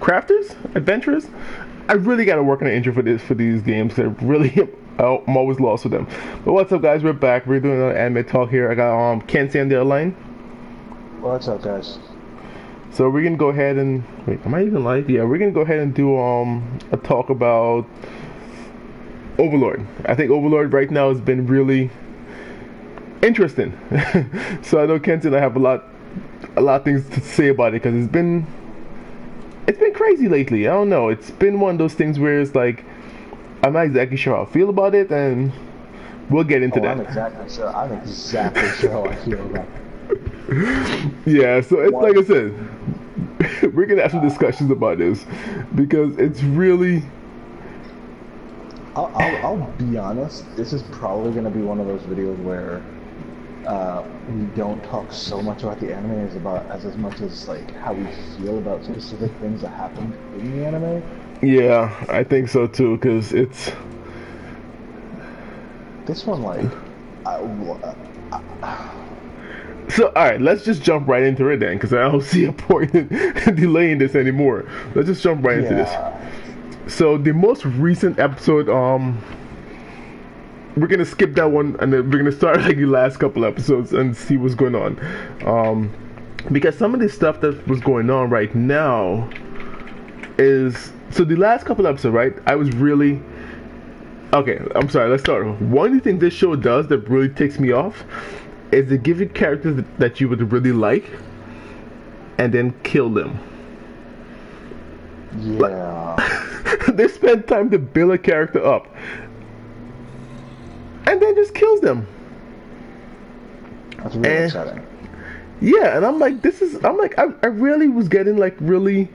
crafters, adventurers. I really gotta work on an intro for these games. I really I'm always lost with them. But what's up, guys? We're back. We're doing another anime talk here. I got Kenzie on the other line. What's up, guys? So we're gonna go ahead and wait. Am I even live? Yeah, we're gonna go ahead and do a talk about Overlord. I think Overlord right now has been really interesting. So I know Kenzie and I have a lot of things to say about it because it's been crazy lately. I don't know. It's been one of those things where it's like I'm not exactly sure how I feel about it, and we'll get into that. I'm exactly sure. I'm exactly sure how I feel about it. Yeah, so it's like I said, we're gonna have some discussions about this because it's really. I'll be honest. This is probably gonna be one of those videos where we don't talk so much about the anime as much as like how we feel about specific things that happened in the anime. Yeah, I think so too, because it's this one like. So, alright, let's just jump right into it then, because I don't see a point in delaying this anymore. Let's just jump right into this. So, the most recent episode, we're gonna skip that one, and then we're gonna start like the last couple episodes and see what's going on. Because some of the stuff that was going on right now is... So, the last couple episodes, right, I was really... Okay, I'm sorry, let's start. One of the things this show does that really takes me off is to give you characters that you would really like and then kill them. Yeah. They spend time to build a character up and then just kills them. That's really upsetting. Yeah, and I'm like, I really was getting like really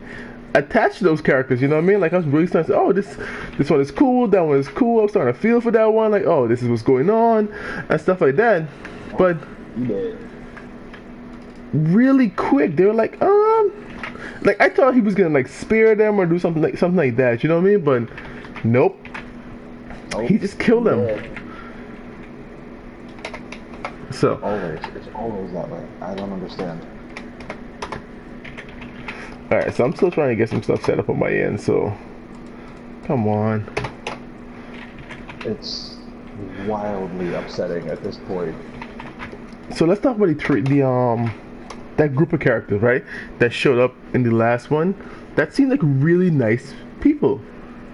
attached to those characters, you know what I mean? Like I was really starting to say, oh, this one is cool, that one is cool. I was starting to feel for that one, like, oh, this is what's going on and stuff like that. But really quick, they were like I thought he was gonna like spare them or do something like that, you know what I mean? But nope. He just killed them. So it's always that way. I don't understand. Alright, so I'm still trying to get some stuff set up on my end, so come on. It's wildly upsetting at this point. So let's talk about that group of characters, right? That showed up in the last one. That seemed like really nice people.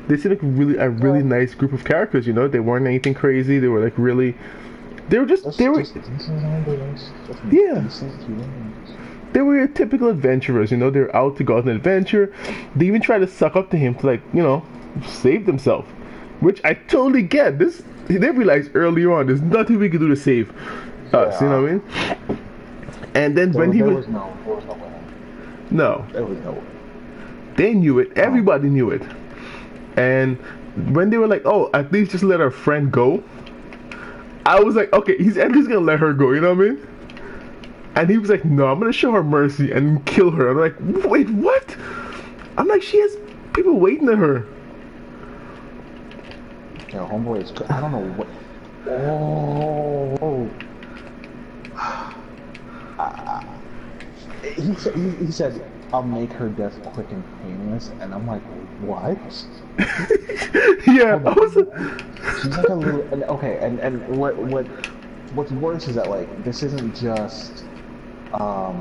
They seemed like a really nice group of characters, you know? They weren't anything crazy. They were like really... They were your typical adventurers, you know? They're out to go on an adventure. They even try to suck up to him to, like, you know, save themselves. Which I totally get. They realized early on there's nothing we can do to save us, you know what I mean? And then when he was... There was no way. No. There was no way. They knew it. Everybody knew it. And when they were like, oh, at least just let our friend go, I was like, okay, he's at least gonna let her go, you know what I mean? And he was like, no, I'm gonna show her mercy and kill her. I'm like, wait, what? I'm like, she has people waiting on her. Yeah, homeboy is... I don't know what... Oh... He said, I'll make her death quick and painless, and I'm like, what? Yeah, she's like a little... Okay, and what's worse is that, like, this isn't just, oh,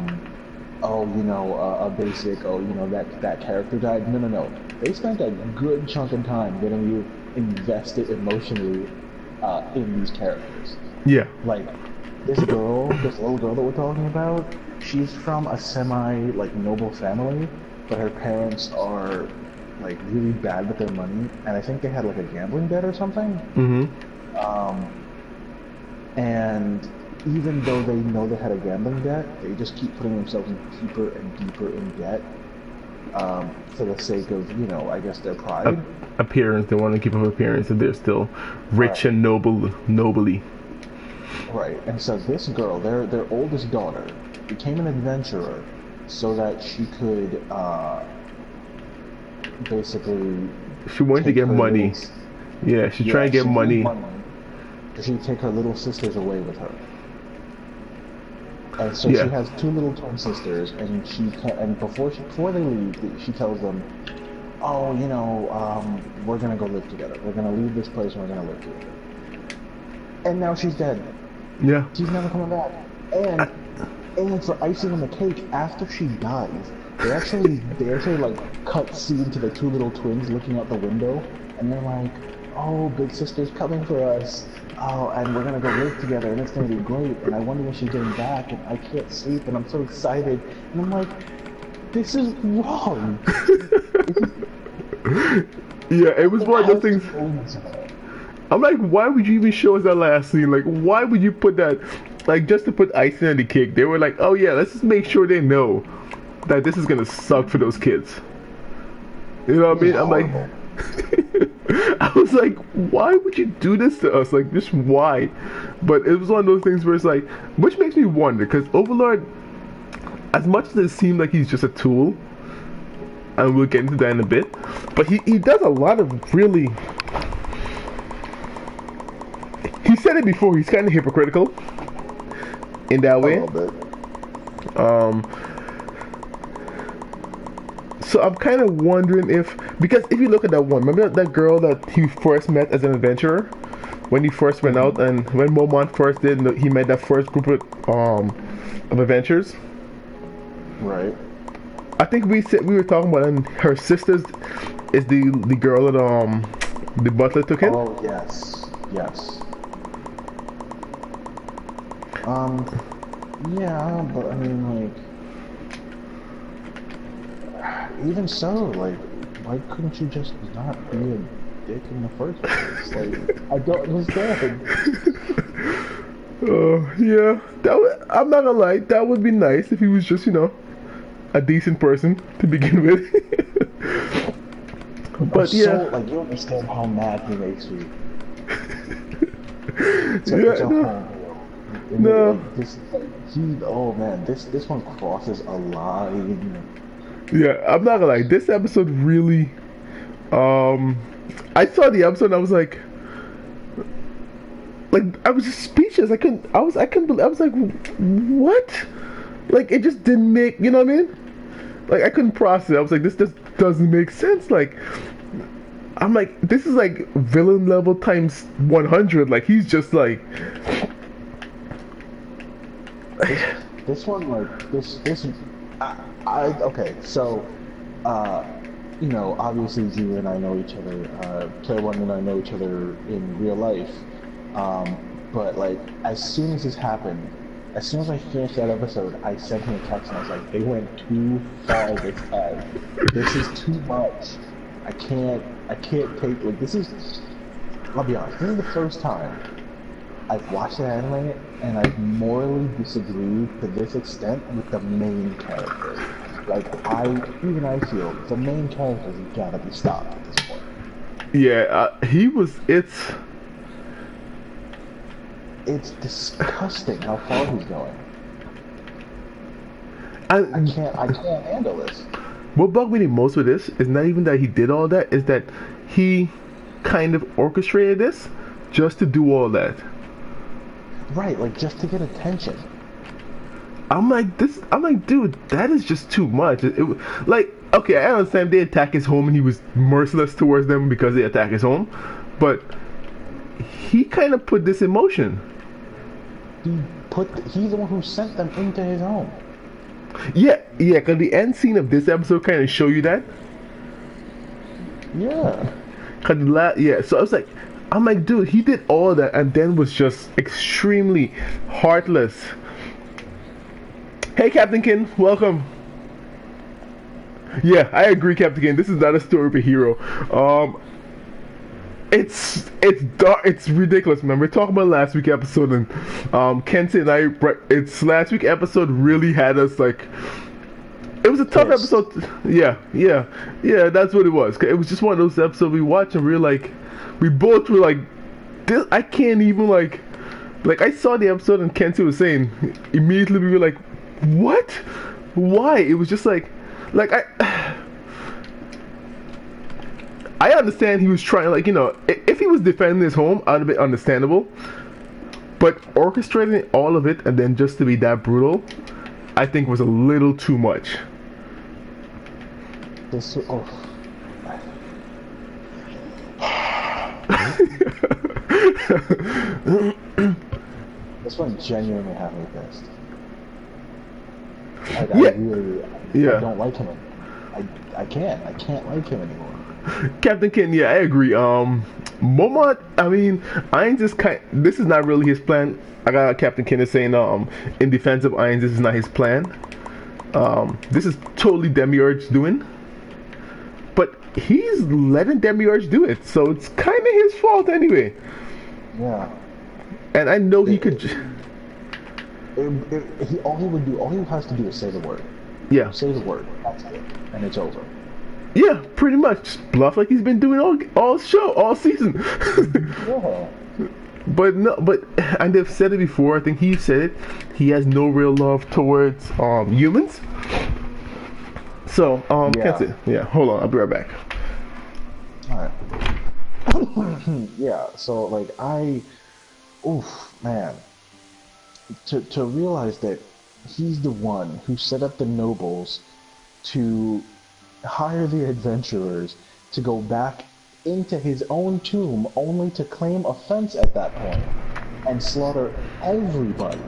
you know, a basic, oh, you know, that character died. No. They spent a good chunk of time getting you invested emotionally in these characters. Yeah. Like, this little girl that we're talking about, she's from a like noble family, but her parents are like really bad with their money, and I think they had like a gambling debt or something. And even though they know they had a gambling debt, they just keep putting themselves deeper and deeper in debt, for the sake of, you know, I guess their pride. Appearance. They want to keep up appearance that they're still rich and nobly. Right, and so this girl, their oldest daughter, became an adventurer so that she could basically... She wanted to get money. Yeah, she's trying to get money. She'd take her little sisters away with her. And so she Yeah. has two little twin sisters, and before they leave, she tells them, "Oh, we're gonna go live together. We're gonna leave this place, and we're gonna live together." And now she's dead. Yeah. She's never coming back. And and for icing on the cake, after she dies, they actually like cut scene to the two little twins looking out the window, and they're like, "Oh, big sister's coming for us. Oh, and we're gonna go live together, and it's gonna be great. And I wonder when she's getting back, and I can't sleep, and I'm so excited." And I'm like, "This is wrong." Yeah, it was one of those things. I'm like, why would you even show us that last scene? Like, why would you put that, like, just to put icing on the cake? They were like, oh yeah, let's just make sure they know that this is gonna suck for those kids. You know what I mean? I'm like, I was like, why would you do this to us? Like, just why? But it was one of those things where it's like, which makes me wonder, because Overlord, as much as it seemed like he's just a tool, and we'll get into that in a bit, but he does a lot of really. He said it before. He's kind of hypocritical in that way. A little bit. So I'm kind of wondering because if you look at that one, remember that girl that he first met as an adventurer when he first went out, and when Momon first did, he met that first group of adventures. Right. I think we were talking about, and her sisters is the girl that the butler took in. Oh yes, yes. Yeah, but I mean, like, even so, like, why couldn't you just not be a dick in the first place? Like, I don't understand. Yeah, I'm not gonna lie, that would be nice if he was just, a decent person to begin with. But yeah, so, like, you understand how mad he makes me. Yeah, no. Like, oh man, this one crosses a line. Yeah, I'm not gonna lie, this episode really, I saw the episode and I was like, I was just speechless. I couldn't believe. I was like, what? Like, it just didn't make. You know what I mean? Like, I couldn't process it. I was like, this just doesn't make sense. Like, I'm like, this is like villain level times 100. Like, he's just like. This one, like, okay, so, obviously you and I know each other, Player One and I know each other in real life, but, like, as soon as this happened, as soon as I finished that episode, I sent him a text and I was like, they went too far this time. This is too much. I can't take, like, I'll be honest, this is the first time I've watched an anime and I've morally disagreed to this extent with the main character. Like, even I feel the main characters have gotta be stopped at this point. Yeah, it's disgusting how far he's going. I can't handle this. What bugged me the most with this is not even that he did all that, is that he kind of orchestrated this just to do all that. Right, like, just to get attention. I'm like, dude, that is just too much. Like, okay, I understand they attack his home and he was merciless towards them because they attack his home, but he kind of put this in motion. He's the one who sent them into his home. Yeah, because the end scene of this episode kind of show you that. Yeah. So I was like, I'm like, dude, he did all that and then was just extremely heartless. Hey, Captain Kin, welcome. Yeah, I agree, Captain Kin. This is not a story of a hero. It's dark. It's ridiculous, man. We're talking about last week's episode, and Kenta and it's last week's episode really had us like. It was a tough episode. Yeah. That's what it was. It was just one of those episodes we watched, and we both were like, this. I can't even like I saw the episode, and Kenta was saying immediately we were like, what? Why? It was just like I understand he was trying, like, if he was defending his home, I'd have been understandable. But orchestrating all of it and then just to be that brutal, I think was a little too much. This oh, this one genuinely had me pissed. Yeah, I yeah. don't like him. I can't like him anymore. Captain Ken, yeah, I agree. Momot, I mean, Irons is kind. This is not really his plan. I got Captain Ken is saying, in defense of Irons, this is not his plan. This is totally Demiurge doing. But he's letting Demiurge do it, so it's kind of his fault anyway. Yeah. And I know he could. All he would do, all he has to do is say the word. Yeah. Say the word. That's it. And it's over. Yeah, pretty much. Just bluff like he's been doing all show, all season. Yeah. But no, but and they've said it before. I think he said it. He has no real love towards humans. So Yeah. that's it. Yeah, hold on, I'll be right back. Alright. Yeah, so like oof, man. To realize that he's the one who set up the nobles to hire the adventurers to go back into his own tomb only to claim offense at that point and slaughter everybody.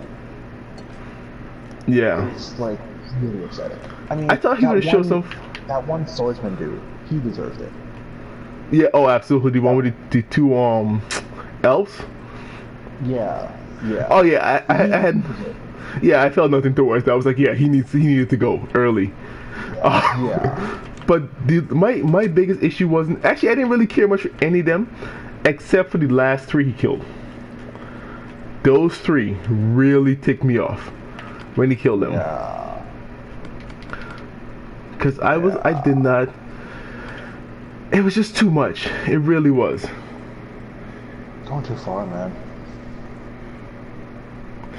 Yeah. It's like really upsetting. I mean, I thought he would show some. That one swordsman dude, he deserved it. Yeah. Oh, absolutely. The one with the two elves. Yeah. Yeah. Oh yeah. I had. Yeah, I felt nothing towards that. I was like, yeah, he needed to go early. Yeah. But my biggest issue wasn't actually I didn't really care much for any of them, except for the last three he killed. Those three really ticked me off when he killed them. Yeah. Because I did not. It was just too much. It really was. Going too far, man.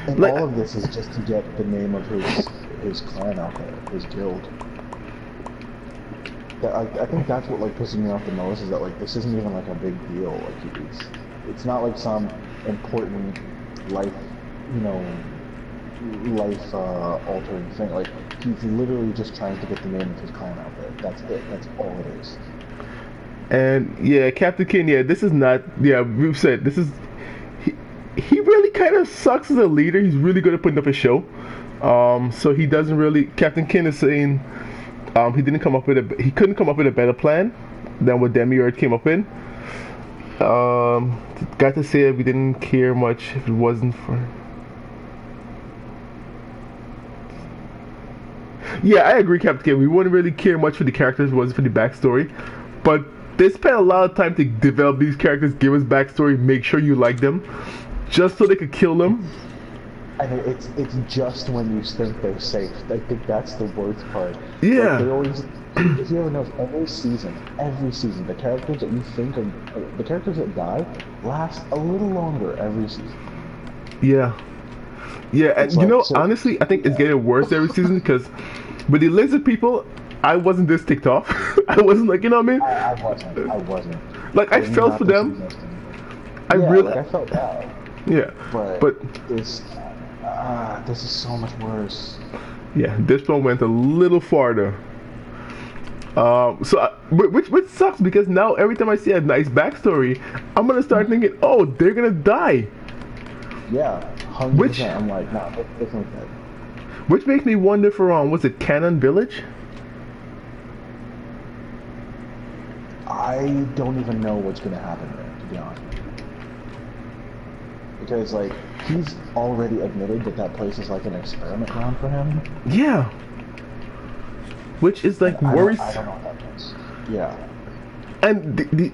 And Like, all of this is just to get the name of his clan out there, his guild. I think that's what like pisses me off the most is that like this isn't even like a big deal. Like it's not like some important life, life altering thing. Like he's literally just trying to get the name of his clan out there. That's it. That's all it is. and yeah, Captain King. Yeah, this is not. Yeah, we've said this is. He really kind of sucks as a leader. He's really good at putting up a show. So he doesn't really. Captain King is saying. He couldn't come up with a better plan than what Demiurge came up with. Got to say we didn't care much if it wasn't for. Yeah, I agree, Captain King. We wouldn't really care much for the characters if it wasn't for the backstory, but they spent a lot of time to develop these characters, give us backstory, make sure you like them, just so they could kill them. And it's just when you think they're safe. I think that's the worst part. Yeah. Like they always, if you ever notice, every season, the characters that you think are the characters that die last a little longer every season. Yeah. Yeah, and honestly, I think it's getting worse every season because with the lizard people, I wasn't this ticked off. I wasn't like, you know what I mean? I wasn't. Like, I felt for them. I felt bad. Yeah. But this is so much worse. Yeah, this one went a little farther. Which sucks because now every time I see a nice backstory, I'm gonna start thinking, oh, they're gonna die. Yeah, 100%. I'm like, nah, it's not that. Which makes me wonder for was it Cannon Village? I don't even know what's gonna happen there, to be honest. Because like he's already admitted that place is like an experiment ground for him. Yeah. Which is like worrisome. I don't know what that means. Yeah. And the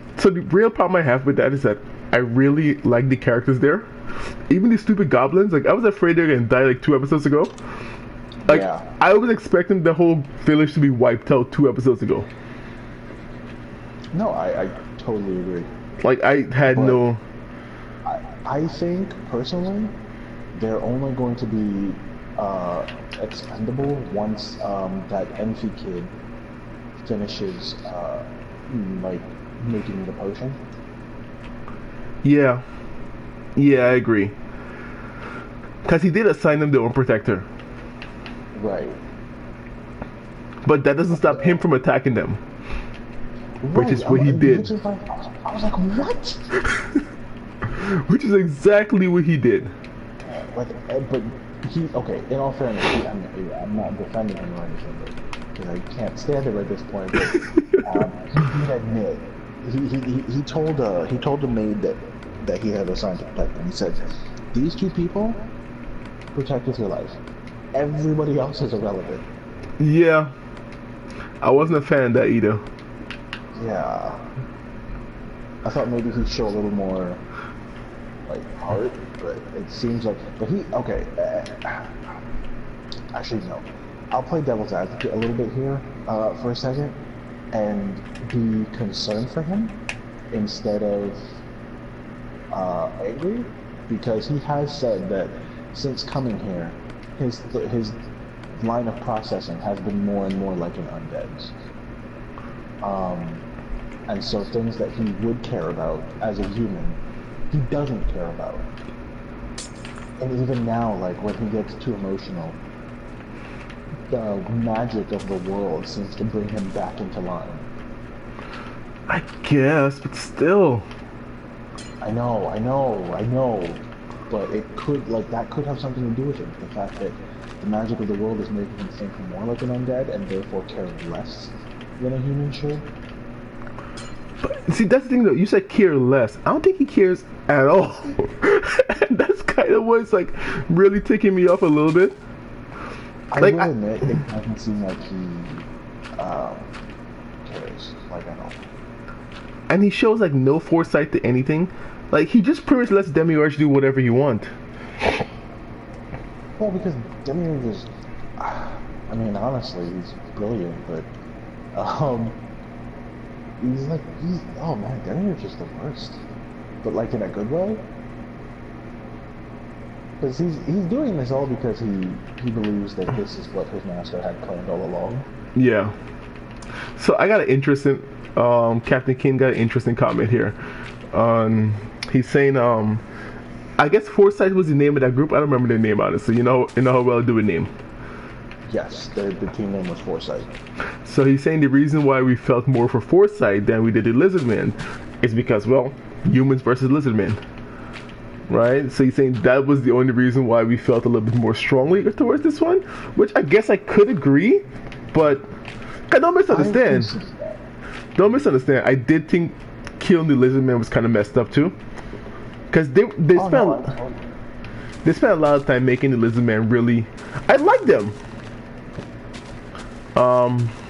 real problem I have with that is that I really like the characters there. Even the stupid goblins, like I was afraid they're gonna die like 2 episodes ago. Like I was expecting the whole village to be wiped out 2 episodes ago. No, I totally agree. Like I had no. I think personally, they're only going to be expendable once that Enfi kid finishes like making the potion. Yeah, I agree. Because he did assign them their own protector. Right. But that doesn't stop him from attacking them. Which is what he did. I was like, what? Which is exactly what he did. Like, but okay, in all fairness, I'm not defending him or anything, because I can't stand him at this point, but he did admit, he told the maid that he had assigned to protect them. He said, these two people protected your life. Everybody else is irrelevant. Yeah. I wasn't a fan of that either. Yeah. I thought maybe he'd show a little more, like, heart, but it seems like... But okay. Actually, no. I'll play devil's advocate a little bit here for a second and be concerned for him instead of angry, because he has said that since coming here, his line of processing has been more and more like an undead's. And so things that he would care about as a human, he doesn't care about. And even now, like, when he gets too emotional, the magic of the world seems to bring him back into line. I guess, but still. I know. But it could, like, that could have something to do with it. The fact that the magic of the world is making him think more like an undead and therefore care less than a human should. But see, that's the thing though. You said care less. I don't think he cares at all. That's kind of what's like really ticking me off a little bit. I will admit, it doesn't seem like he cares. Like, I know. And he shows like no foresight to anything. Like, he just pretty much lets Demiurge do whatever he wants. Well, because Demiurge is, I mean, honestly, he's brilliant, but oh man, Demiurge is the worst. But like in a good way. Because he's doing this all because he believes that this is what his master had planned all along. Yeah. So I got an interesting, Captain King got an interesting comment here. He's saying, I guess Foresight was the name of that group. I don't remember their name, honestly. You know how well I do with name. Yes, the team name was Foresight. So he's saying the reason why we felt more for Foresight than we did the Lizardman is because, well, humans versus Lizardmen. Right? So he's saying that was the only reason why we felt a little bit more strongly towards this one, which I guess I could agree, but don't misunderstand. Don't misunderstand. I did think killing the Lizardman was kind of messed up too. Because they spent a lot of time making the Lizardman really... I like them.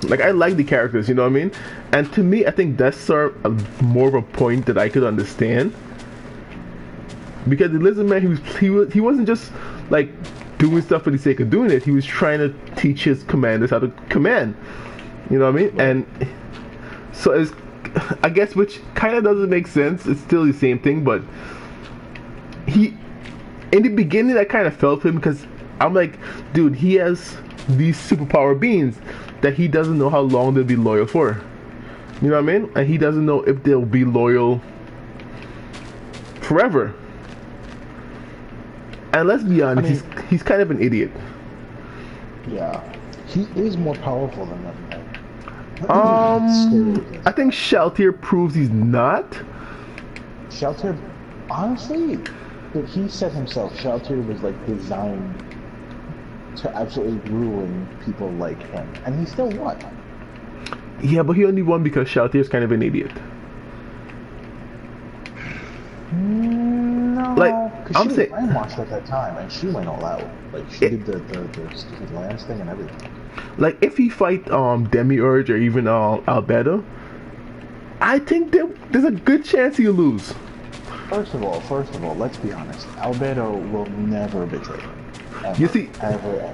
Like, I like the characters, you know what I mean? And to me, I think that's sort of more of a point that I could understand. Because the Lizardman, he wasn't just, like, doing stuff for the sake of doing it. He was trying to teach his commanders how to command. You know what I mean? And so it's... I guess, which kind of doesn't make sense. It's still the same thing, but in the beginning I kind of felt for him because I'm like, dude, he has these superpower beings that he doesn't know how long they'll be loyal for. You know what I mean? And he doesn't know if they'll be loyal forever. And let's be honest, he's kind of an idiot. Yeah, he is more powerful than them. I think Shaltir proves he's not. Shaltir, honestly, he said himself, Shaltir was like designed to absolutely ruin people like him, and he still won. Yeah, but he only won because Shaltir is kind of an idiot. No, like I'm saying, brainwashed at that time, and she went all out. Like she did the stupid Lance thing and everything. Like, if he fight Demiurge or even Albedo, I think there's a good chance he'll lose. First of all, let's be honest. Albedo will never betray him. Ever, you see, ever.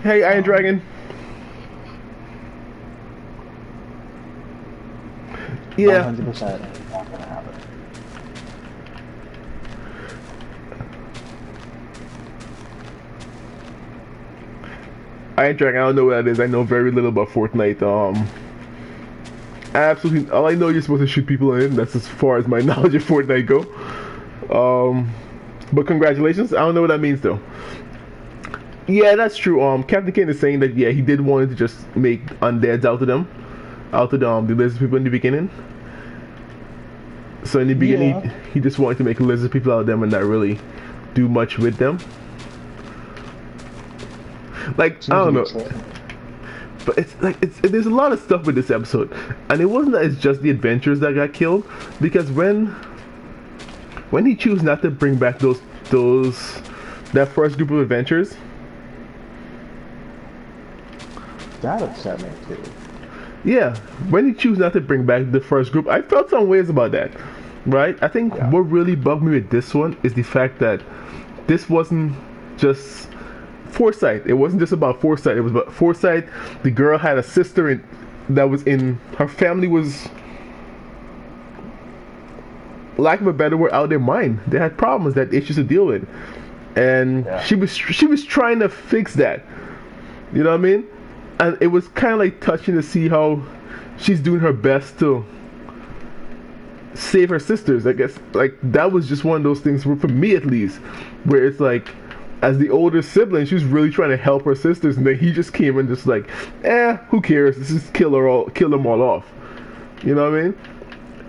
Hey, Iron Dragon. Yeah. 100% not gonna happen. Iron Dragon, I don't know what that is. I know very little about Fortnite. Absolutely, all I know, you're supposed to shoot people in. That's as far as my knowledge of Fortnite go. But congratulations. I don't know what that means though. Yeah, that's true. Captain Kane is saying that yeah, he did want to just make undeads out of them, out of the lizard people in the beginning. So in the beginning, Yeah. he just wanted to make lizard people out of them and not really do much with them. Like Seems I to don't be know, true. but it's like there's a lot of stuff with this episode, and it wasn't that it's just the adventurers that got killed, because when he chose not to bring back those that first group of adventurers. That upset me too. Yeah, when he chose not to bring back the first group, I felt some ways about that, right? I think Yeah. what really bugged me with this one is the fact that this wasn't just foresight. It wasn't just about foresight. It was about foresight. The girl had a sister that was in her family was, lack of a better word, out of their mind. They had problems, that issues to deal with, and Yeah. she was trying to fix that. You know what I mean? And it was kind of like touching to see how she's doing her best to save her sisters. I guess like that was just one of those things where, for me at least, where it's like, as the older sibling, she was really trying to help her sisters, and then he just came and just like, who cares? Let's just kill them all off. You know what I mean?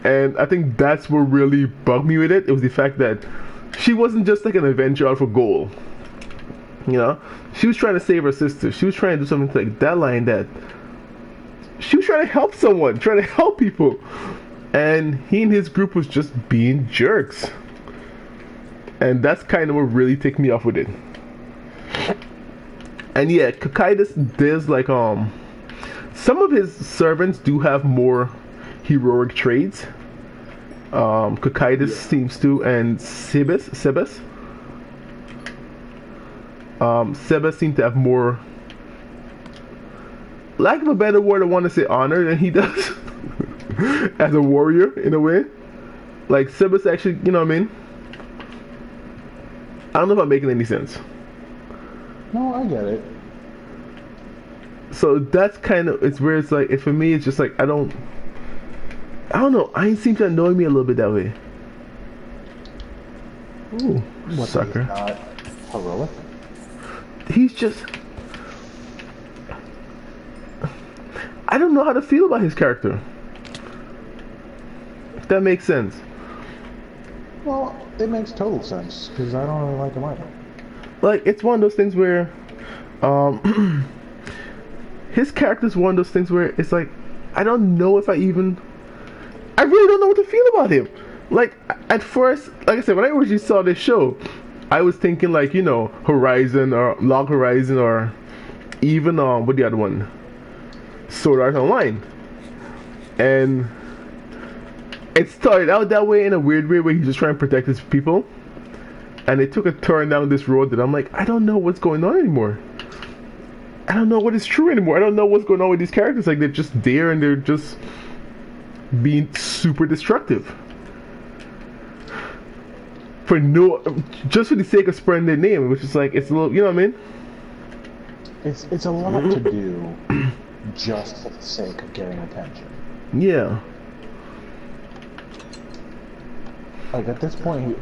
And I think that's what really bugged me with it. It was the fact that she wasn't just like an adventure out for gold. You know, she was trying to save her sister. She was trying to do something like that line that she was trying to help someone, trying to help people. And he and his group was just being jerks. And that's kind of what really ticked me off with it. And yeah, Kakaitis, there's like some of his servants do have more heroic traits. Kakaitis seems to, and Sebes seemed to have more, lack of a better word, I want to say honor than he does as a warrior in a way. Like Sebes actually, you know what I mean? I don't know if I'm making any sense. No, I get it. So that's kind of, it's where it's like, for me, it's just like I don't know. I seem to annoy me a little bit that way. Ooh, What, sucker. he's not heroic? He's just, I don't know how to feel about his character. If that makes sense. Well, it makes total sense because I don't really like him either. Like, it's one of those things where his character's one of those things where it's like, I don't know if I really don't know what to feel about him. Like, at first, like I said, when I originally saw this show, I was thinking like, you know, Horizon or Log Horizon, or even what the other one, Sword Art Online. And it started out that way in a weird way where he's just trying to protect his people, and it took a turn down this road that I'm like, I don't know what's going on anymore. I don't know what is true anymore. I don't know what's going on with these characters. Like, they're just there and they're just being super destructive for just for the sake of spreading their name, which is like, it's a little, you know what I mean? It's a lot to do just for the sake of getting attention. Yeah. Like at this point,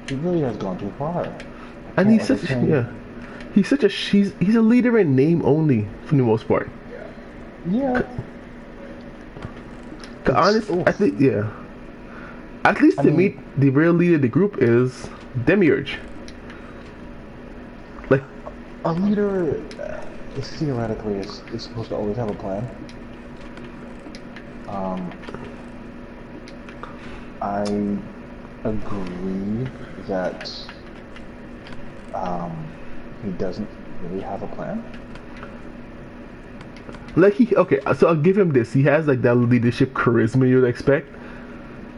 he really has gone too far. And he's such he's a leader in name only for the most part. Yeah. Honestly, I think, yeah. At least to me, the real leader of the group is Demiurge. Like, a leader is theoretically is supposed to always have a plan. I agree that he doesn't really have a plan. like okay, so I'll give him this. He has like that leadership charisma you'd expect,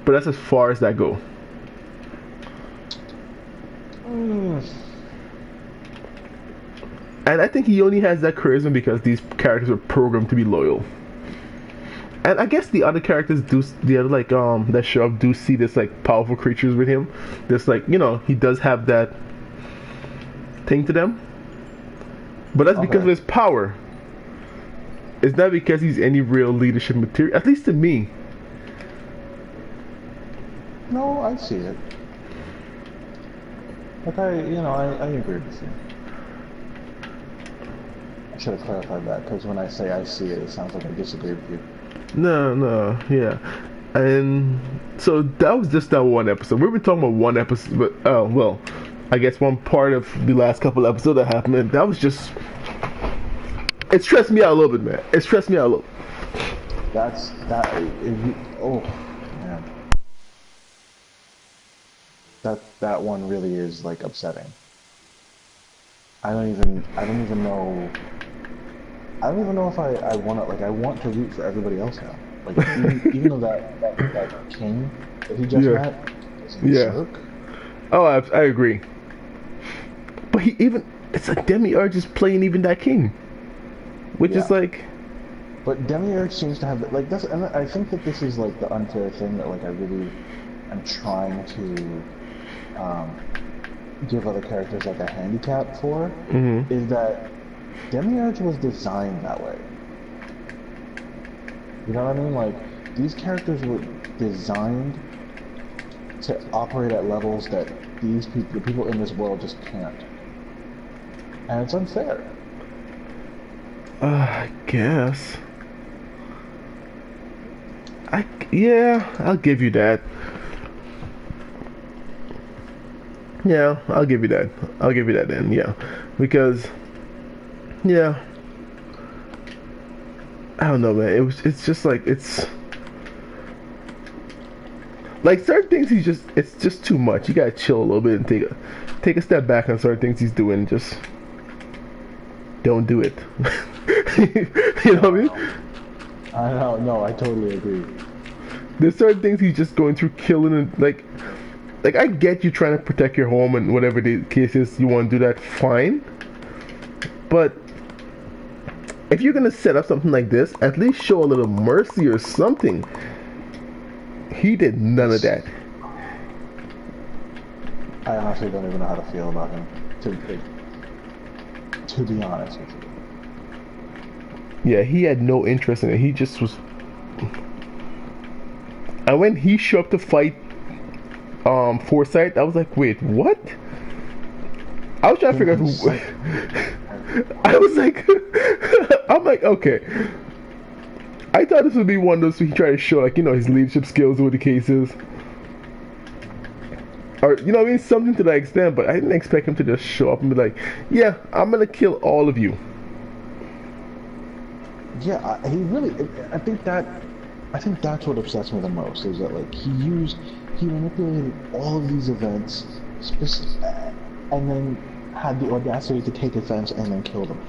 but that's as far as that go. And I think he only has that charisma because these characters are programmed to be loyal. And I guess the other characters do, the other like that show up do see this like powerful creatures with him. This like, you know, he does have that thing to them. But that's because of his power. It's not because he's any real leadership material, at least to me. No, I see it. Like I agree with you. I should have clarified that because when I say I see it, it sounds like I disagree with you. No, no, yeah. And so that was just that one episode. We've been talking about one episode, but well, I guess one part of the last couple episodes that happened. And that was just it stressed me out a little bit, man. It stressed me out a little. That's that. Oh man, that one really is like upsetting. I don't even know. I don't even know if I want to like I want to root for everybody else now. Like even though that king that he just Yeah, met is a yeah. jerk. Oh, I agree. But he even it's like Demiurge is playing even that king, which is Yeah. like But Demiurge seems to have like that's, and I think that this is like the unfair thing that like I really am trying to give other characters like a handicap for, mm-hmm. is that Demiurge was designed that way. You know what I mean? Like these characters were designed to operate at levels that the people in this world just can't, and it's unfair. I guess. Yeah, I'll give you that. Yeah, I'll give you that. I'll give you that then. Yeah, because yeah, I don't know, man. It's just like it's like certain things it's just too much. You gotta chill a little bit and take a step back on certain things he's doing. Just don't do it. You know what I mean? I know, no, I totally agree. There's certain things he's just going through killing and like I get you trying to protect your home and whatever the case is, you want to do that, fine. But if you're gonna set up something like this, at least show a little mercy or something. He did none of that. I honestly don't even know how to feel about him. To be honest with you. Yeah, he had no interest in it. He just was. And when he showed up to fight Foresight, I was like, wait, what? I was trying to figure out who. I was like, I'm like, okay. I thought this would be one of those he tried to show, like, his leadership skills or what the case is. Or, you know what I mean? Something to that extent, but I didn't expect him to just show up and be like, yeah, I'm gonna kill all of you. Yeah, he really. I think that's what upsets me the most is that like he manipulated all of these events, and then had the audacity to take offense and then kill them.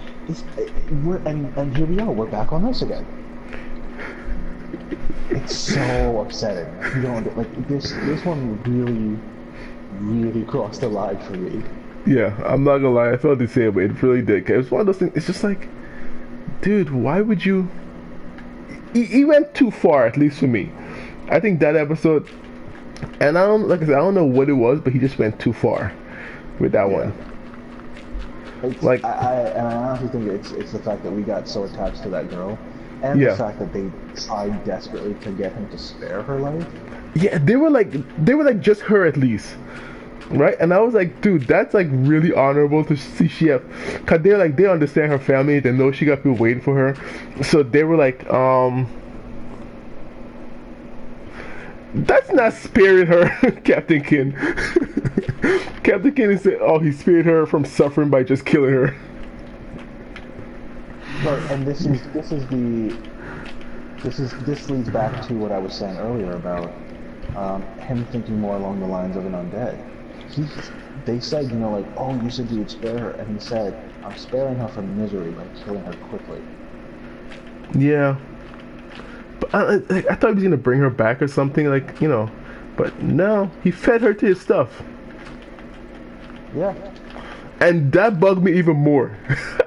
And here we are. We're back on this again. It's so upsetting. You don't like this. This one really crossed the line for me. Yeah, I'm not gonna lie, I felt the same way. It really did. 'Cause it's one of those things. It's just like, dude, why would you? He went too far, at least for me. I think that episode, and like I said, I don't know what it was, but he just went too far with that Yeah. one. I, Like, and I honestly think it's the fact that we got so attached to that girl, and the yeah, fact that they tried desperately to get him to spare her life. yeah, they were like just her at least, right? And I was like, dude, that's like really honorable to see she have, cause they're like they understand her family, they know she got people waiting for her, so they were like, that's not sparing her, Captain Kin. Captain Kin said, oh, he spared her from suffering by just killing her. But and this leads back to what I was saying earlier about him thinking more along the lines of an undead. He, they said, like, oh, you said you would spare her, and he said, I'm sparing her from misery by killing her quickly. Yeah. But I thought he was gonna bring her back or something, like, but no, he fed her to his stuff. Yeah. And that bugged me even more.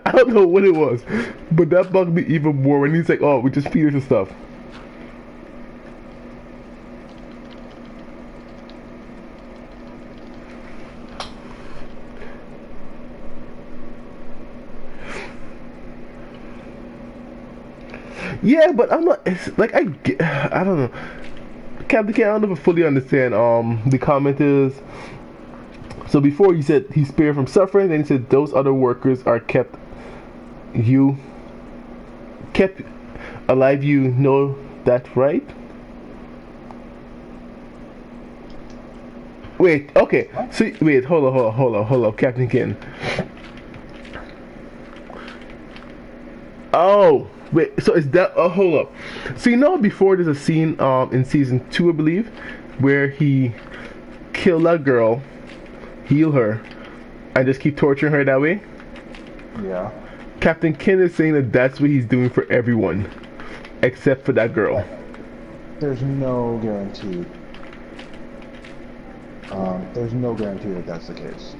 I don't know what it was, but that bugged me even more when he's like, oh, we just feed her to stuff. Yeah, but I'm not. It's like I don't know. Captain K, I don't know if I fully understand. The comment is So before he said he spared from suffering, then he said those other workers are you kept alive. You know that, right? Wait, okay. So wait, hold on, Captain Ken. Oh, wait. So is that? Oh, hold up. So you know, before there's a scene in season 2, I believe, where he killed that girl, heal her, and just keep torturing her that way. Yeah. Captain Ken is saying that that's what he's doing for everyone, except for that girl. There's no guarantee. There's no guarantee that that's the case.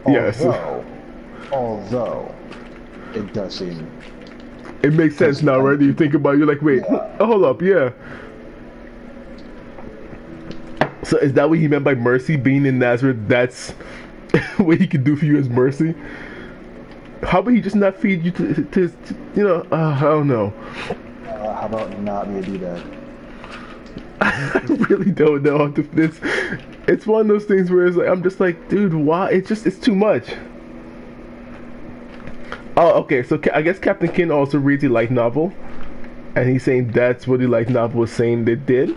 Yes. Although, it does seem. It makes sense now, right? You think about it, you're like, wait, Yeah. hold up, yeah. So is that what he meant by mercy? Being in Nazareth, that's what he could do for you as mercy? How about he just not feed you to I don't know. How about not be a D-bag? I really don't know how to this. It's one of those things where it's like, I'm just like, dude, why? It's too much. Oh, okay. So I guess Captain Ken also reads the light novel, and he's saying that's what the light novel was saying they did.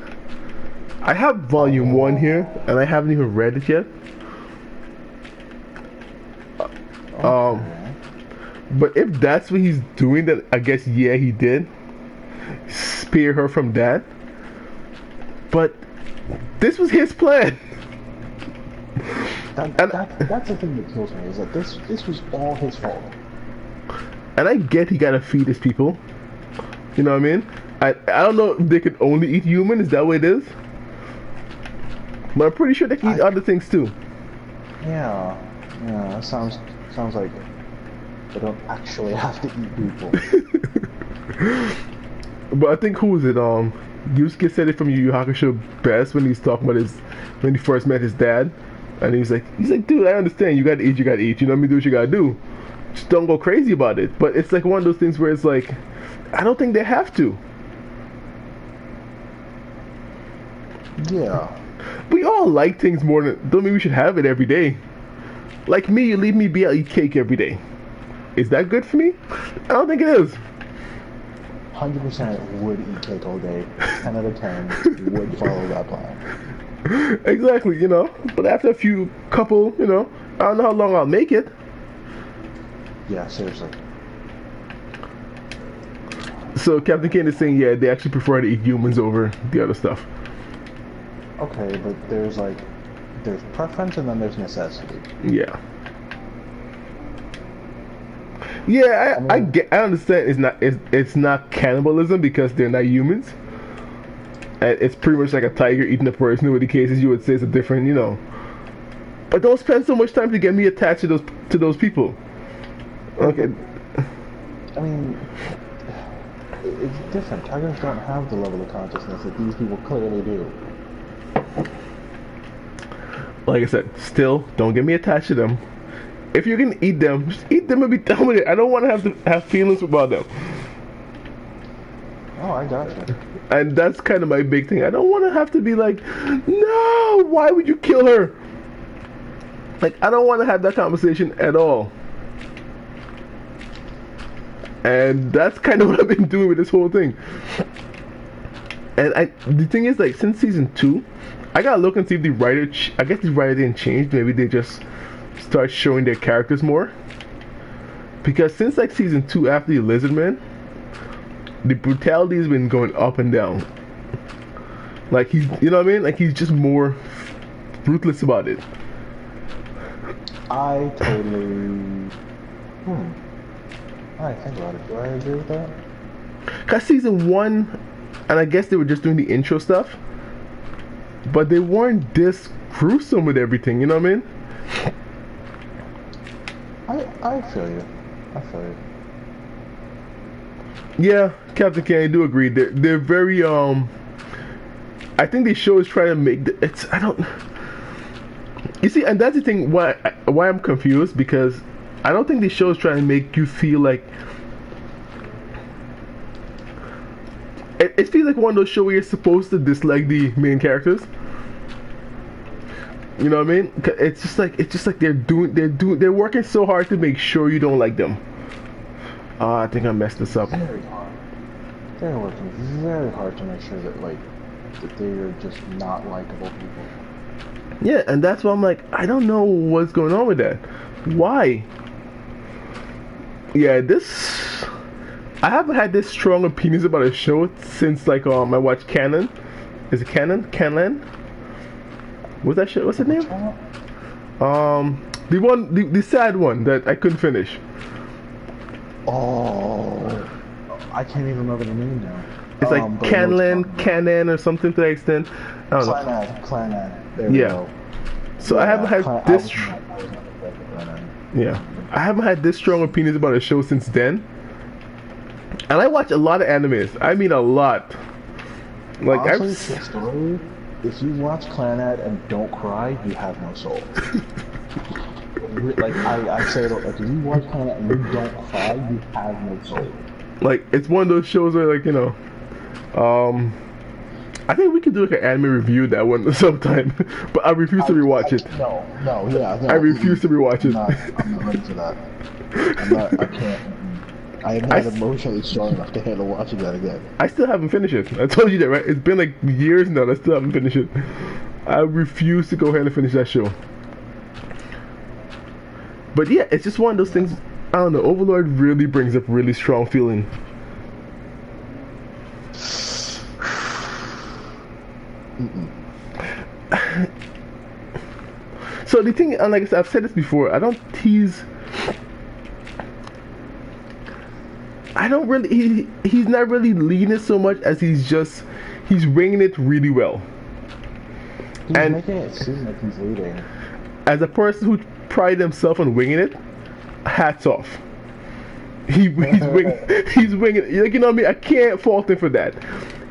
I have volume 1 here, and I haven't even read it yet. But if that's what he's doing, then I guess yeah, he did spare her from that. But this was his plan. That's the thing that kills me, is that this was all his fault. And I get he gotta feed his people. You know what I mean? I don't know if they could only eat human. Is that what it is? But I'm pretty sure they can eat other things too. Yeah, that sounds like they don't actually have to eat people. But I think who was it? Yusuke said it from Yu Yu Hakusho best when he's talking about when he first met his dad, and he's like, dude, I understand. You gotta eat. You gotta eat. You know what I mean? Do what you gotta do. Just don't go crazy about it. But it's like one of those things where it's like, I don't think they have to. Yeah. We all like things more than. Don't mean we should have it every day. Like me, you leave me be, I'll eat cake every day. Is that good for me? I don't think it is. 100% would eat cake all day. 10 out of 10 would follow that plan. Exactly, But after a few couple, I don't know how long I'll make it. Yeah, seriously. So Captain Kane is saying, yeah, they actually prefer to eat humans over the other stuff. Okay, but there's preference and then there's necessity. Yeah. Yeah, I understand it's not cannibalism because they're not humans. And it's pretty much like a tiger eating a person. In many cases, you would say it's a different, But don't spend so much time to get me attached to those people. Okay. I mean, it's different. Tigers don't have the level of consciousness that these people clearly do. Like I said, still don't get me attached to them. If you're gonna eat them, just eat them and be done with it. I don't want to have feelings about them. Oh, I got you. And that's kind of my big thing. I don't want to have to be like, no, why would you kill her? Like, I don't want to have that conversation at all. And that's kind of what I've been doing with this whole thing. And the thing is, like, since season 2, I gotta look and see if the writer, I guess the writer didn't change. Maybe they just start showing their characters more. Because since, like, season 2, after the Lizard Man, the brutality has been going up and down. Like, you know what I mean? Like, he's just more ruthless about it. I totally... I think about it. Do I agree with that? Because season 1, and I guess they were just doing the intro stuff, but they weren't this gruesome with everything, you know what I mean? I feel you. I feel you. Yeah, Captain Ken, I do agree. They're very I think the show is trying to make I don't. You see, and that's the thing why I'm confused, because I don't think the show is trying to make you feel like it feels like one of those shows where you're supposed to dislike the main characters. You know what I mean? It's just like they're working so hard to make sure you don't like them. I think I messed this up. Very hard. They're working very hard to make sure that that they're just not likable people. Yeah, and that's why I'm like, I don't know what's going on with that. Why? Yeah, this I haven't had this strong opinions about a show since like I watched Canon. Is it Canon? Canlan? What's that show? What's the name? The sad one that I couldn't finish. Oh, I can't even remember the name now. It's like Canon or something to that extent. I don't know. Clanad. There we go. So I haven't had this. Yeah, I haven't had this strong opinions about a show since then. And I watch a lot of animes. I mean a lot. Like honestly, story, if you watch Clanad and don't cry, you have no soul. Like I say it, like if you watch Clanad and you don't cry, you have no soul. Like it's one of those shows where like I think we could do like an anime review of that one sometime, but I refuse to rewatch it. No, I refuse to rewatch it. I'm not ready for that. I can't. I am not emotionally strong enough to handle watching that again. I still haven't finished it. I told you that, right? It's been like years now and I still haven't finished it. I refuse to go ahead and finish that show. But yeah, it's just one of those things. I don't know. Overlord really brings up really strong feeling. So the thing, and like I said, I've said this before, I don't really, he's not really leading it so much as he's winging it really well. He's making it seem like he's leading. As a person who prides himself on winging it, hats off. He's winging it. Like, you know what I mean? I can't fault him for that.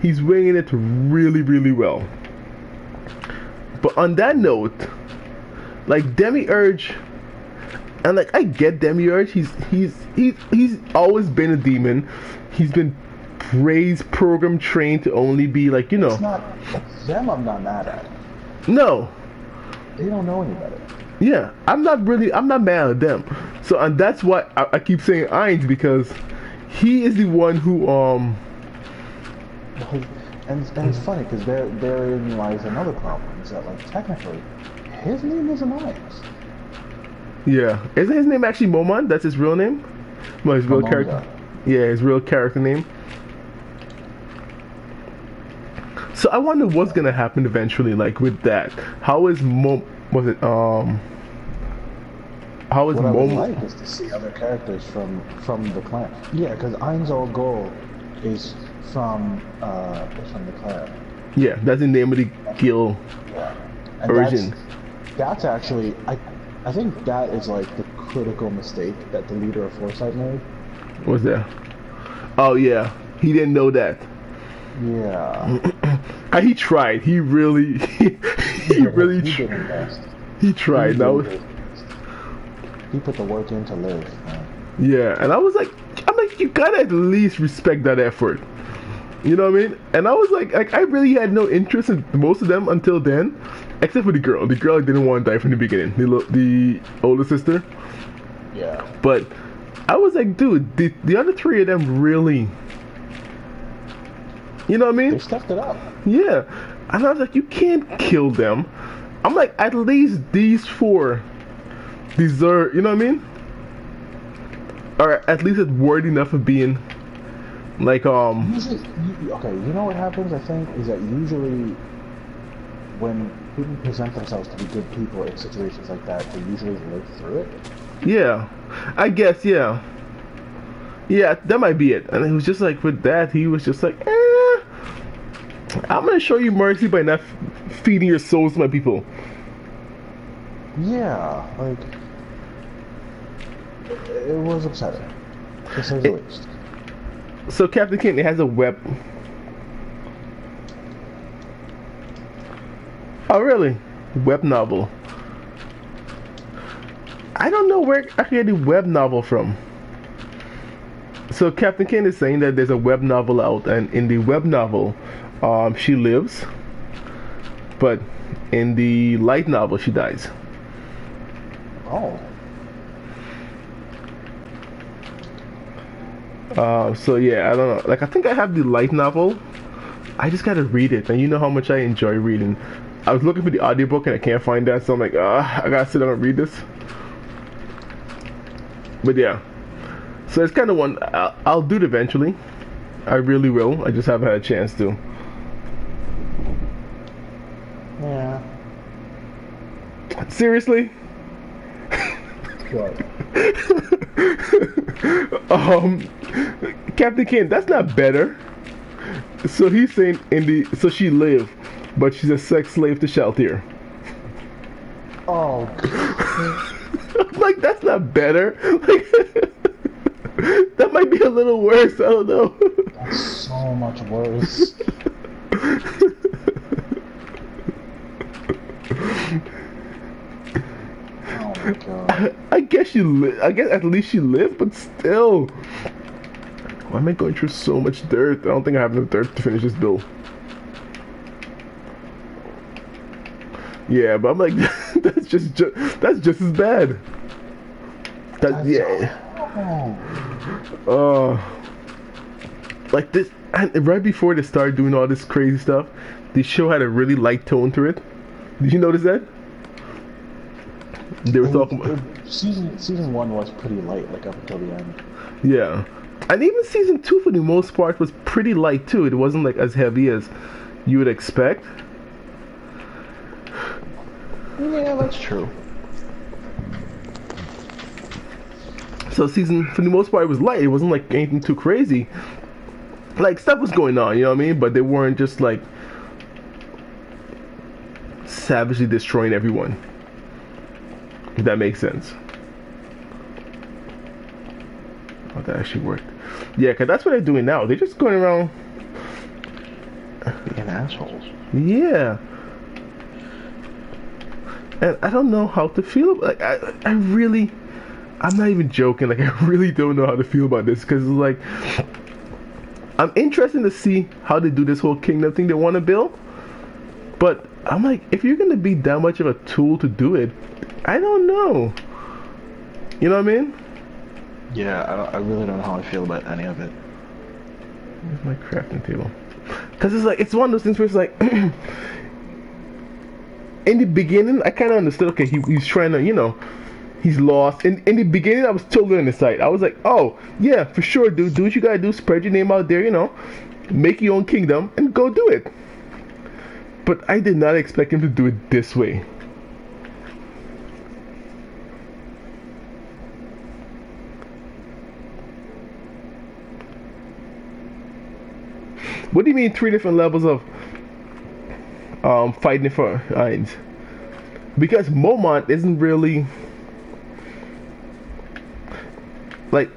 He's winging it really, really well. But on that note, like Demiurge, and like I get Demiurge, he's always been a demon. He's been raised, program trained to only be like, you know. It's not them I'm not mad at. No. They don't know any better. Yeah, I'm not mad at them. So, and that's why I keep saying Ainz, because he is the one who and it's funny because therein lies another problem, is that like technically his name isn't Ainz. Yeah, isn't his name actually Momon? That's his real name. Well, his real character. Yeah, his real character name. So I wonder what's gonna happen eventually, like with that. How is what I would like is to see other characters from the clan. Yeah, because Ain's old goal is from the clan. Yeah, that's the name of the guild origin. That's actually I think that is like the critical mistake that the leader of Foresight made. What's that? Oh yeah, he didn't know that. Yeah. He tried. He really he tried. He put the work in to live, man. Yeah, and I'm like, you gotta at least respect that effort. You know what I mean? And I was like I really had no interest in most of them until then, except for the girl. The girl didn't want to die from the beginning. The older sister. Yeah. But I was like, dude, the other three of them really. You know what I mean? They stepped it up. Yeah. And I was like, you can't kill them. I'm like, at least these four deserve, you know what I mean? Or at least it's worthy enough of being, like, Usually, okay, you know what happens, I think, is that usually when people present themselves to be good people in situations like that, they usually live through it. Yeah. I guess, yeah. Yeah, that might be it. And it was just like, with that, he was just like, I'm gonna show you mercy by not feeding your souls to my people. Yeah, like, it was upsetting, to say the least. So Captain King, it has a web. Oh really? Web novel. I don't know where I can get the web novel from. So Captain King is saying that there's a web novel out, and in the web novel, she lives, but in the light novel, she dies. Oh. So yeah, I don't know. Like I think I have the light novel. I just gotta read it, and you know how much I enjoy reading. I was looking for the audiobook and I can't find that, so I'm like, I gotta sit down and read this. But yeah, so it's kind of one I'll do it eventually. I really will. I just haven't had a chance to. Yeah. Seriously? What? Captain Kane, that's not better. So he's saying so she lived, but she's a sex slave to Shaltir. Oh. Like that's not better. Like that might be a little worse. I don't know. That's so much worse. Oh my god. I guess I guess at least she lived, but still. Why am I going through so much dirt? I don't think I have enough dirt to finish this build. Yeah, but I'm like, that's just as bad. Yeah. Like this, and right before they started doing all this crazy stuff, the show had a really light tone to it. Did you notice that? They were talking about season 1 was pretty light, like up until the end. Yeah, and even season 2 for the most part was pretty light too. It wasn't like as heavy as you would expect. Yeah, that's true. So season, for the most part, it was light. It wasn't like anything too crazy. Like stuff was going on, you know what I mean? But they weren't just like savagely destroying everyone. If that makes sense. Oh, that actually worked. Yeah, because that's what they're doing now. They're just going around being assholes. Yeah. And I don't know how to feel. Like I really, I'm not even joking. Like I really don't know how to feel about this because like I'm interested to see how they do this whole kingdom thing they want to build. But I'm like, if you're gonna be that much of a tool to do it, I don't know. You know what I mean? Yeah, I really don't know how I feel about any of it. Where's my crafting table? Because it's like, it's one of those things where it's like, in the beginning, I kind of understood, okay, he's trying to, you know, he's lost. In the beginning, I was totally on his side. I was like, oh, yeah, for sure, dude. Do what you gotta do. Spread your name out there, you know. Make your own kingdom and go do it. But I did not expect him to do it this way. What do you mean 3 different levels of fighting for Ainz? Because Momont isn't really like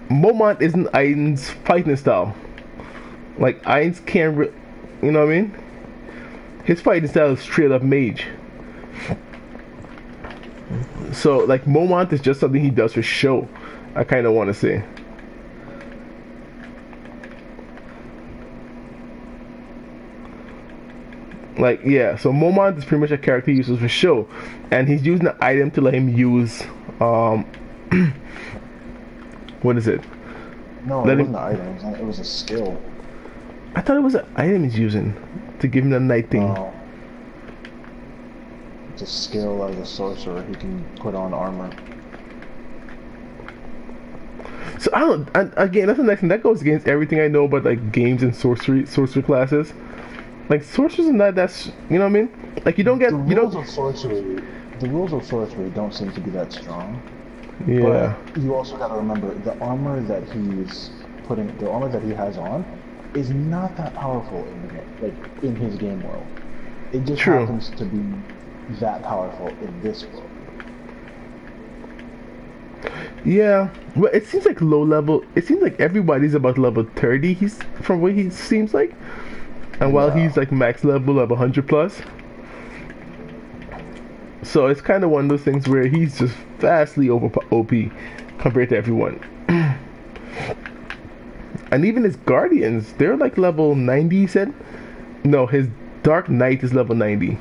Momont isn't Ain's fighting style. Like Ainz can't, you know what I mean? His fighting style is straight up mage. So like Momont is just something he does for show. I kind of want to say. Like, yeah, so Momont is pretty much a character he uses for show. And he's using an item to let him use, what is it? No, it wasn't an item, it was a skill. I thought it was an item he's using to give him the night thing. No. It's a skill as a sorcerer, he can put on armor. So I don't, again, that's the next thing, that goes against everything I know about like games and sorcery classes. Like sorcerers are not that, you know what I mean? Like you don't get, the rules of sorcery don't seem to be that strong. Yeah. But you also got to remember the armor that he has on is not that powerful in the game, like in his game world. It just happens to be that powerful in this world. Yeah, well, it seems like low level. It seems like everybody's about level 30. He's from what he seems like. And while he's like max level of 100 plus, so it's kind of one of those things where he's just vastly over OP compared to everyone. And even his guardians, they're like level 90. He said, no, his Dark Knight is level 90.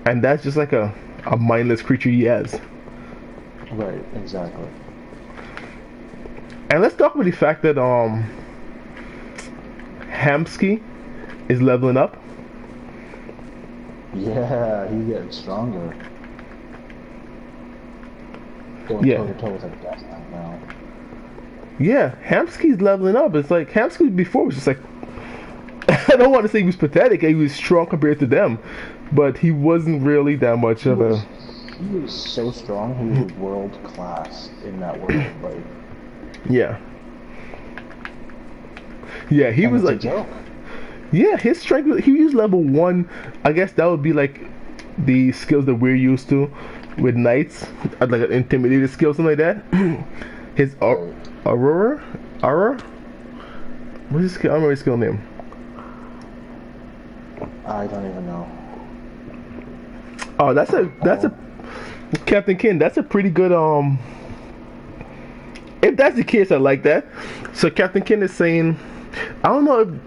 and that's just like a mindless creature he has. Right, exactly. And let's talk about the fact that Hamsky is leveling up. Yeah, he's getting stronger. Going Yeah, toe to toe with like gas tank now. yeah, Hamsky's leveling up. It's like Hamsky before was just like I don't want to say he was pathetic. He was strong compared to them, but he wasn't really that much He of a. was he was so strong. He was world class in that world. Like, Yeah, yeah, he and was it's a like, joke. yeah, his strength. He used level one. I guess that would be like the skills that we're used to with knights, like an intimidated skill, something like that. His Right. Aurora. What's his skill? I don't remember his skill name. I don't even know. Oh, that's a Captain Kin. That's a pretty good If that's the case, I like that. So Captain Kin is saying, I don't know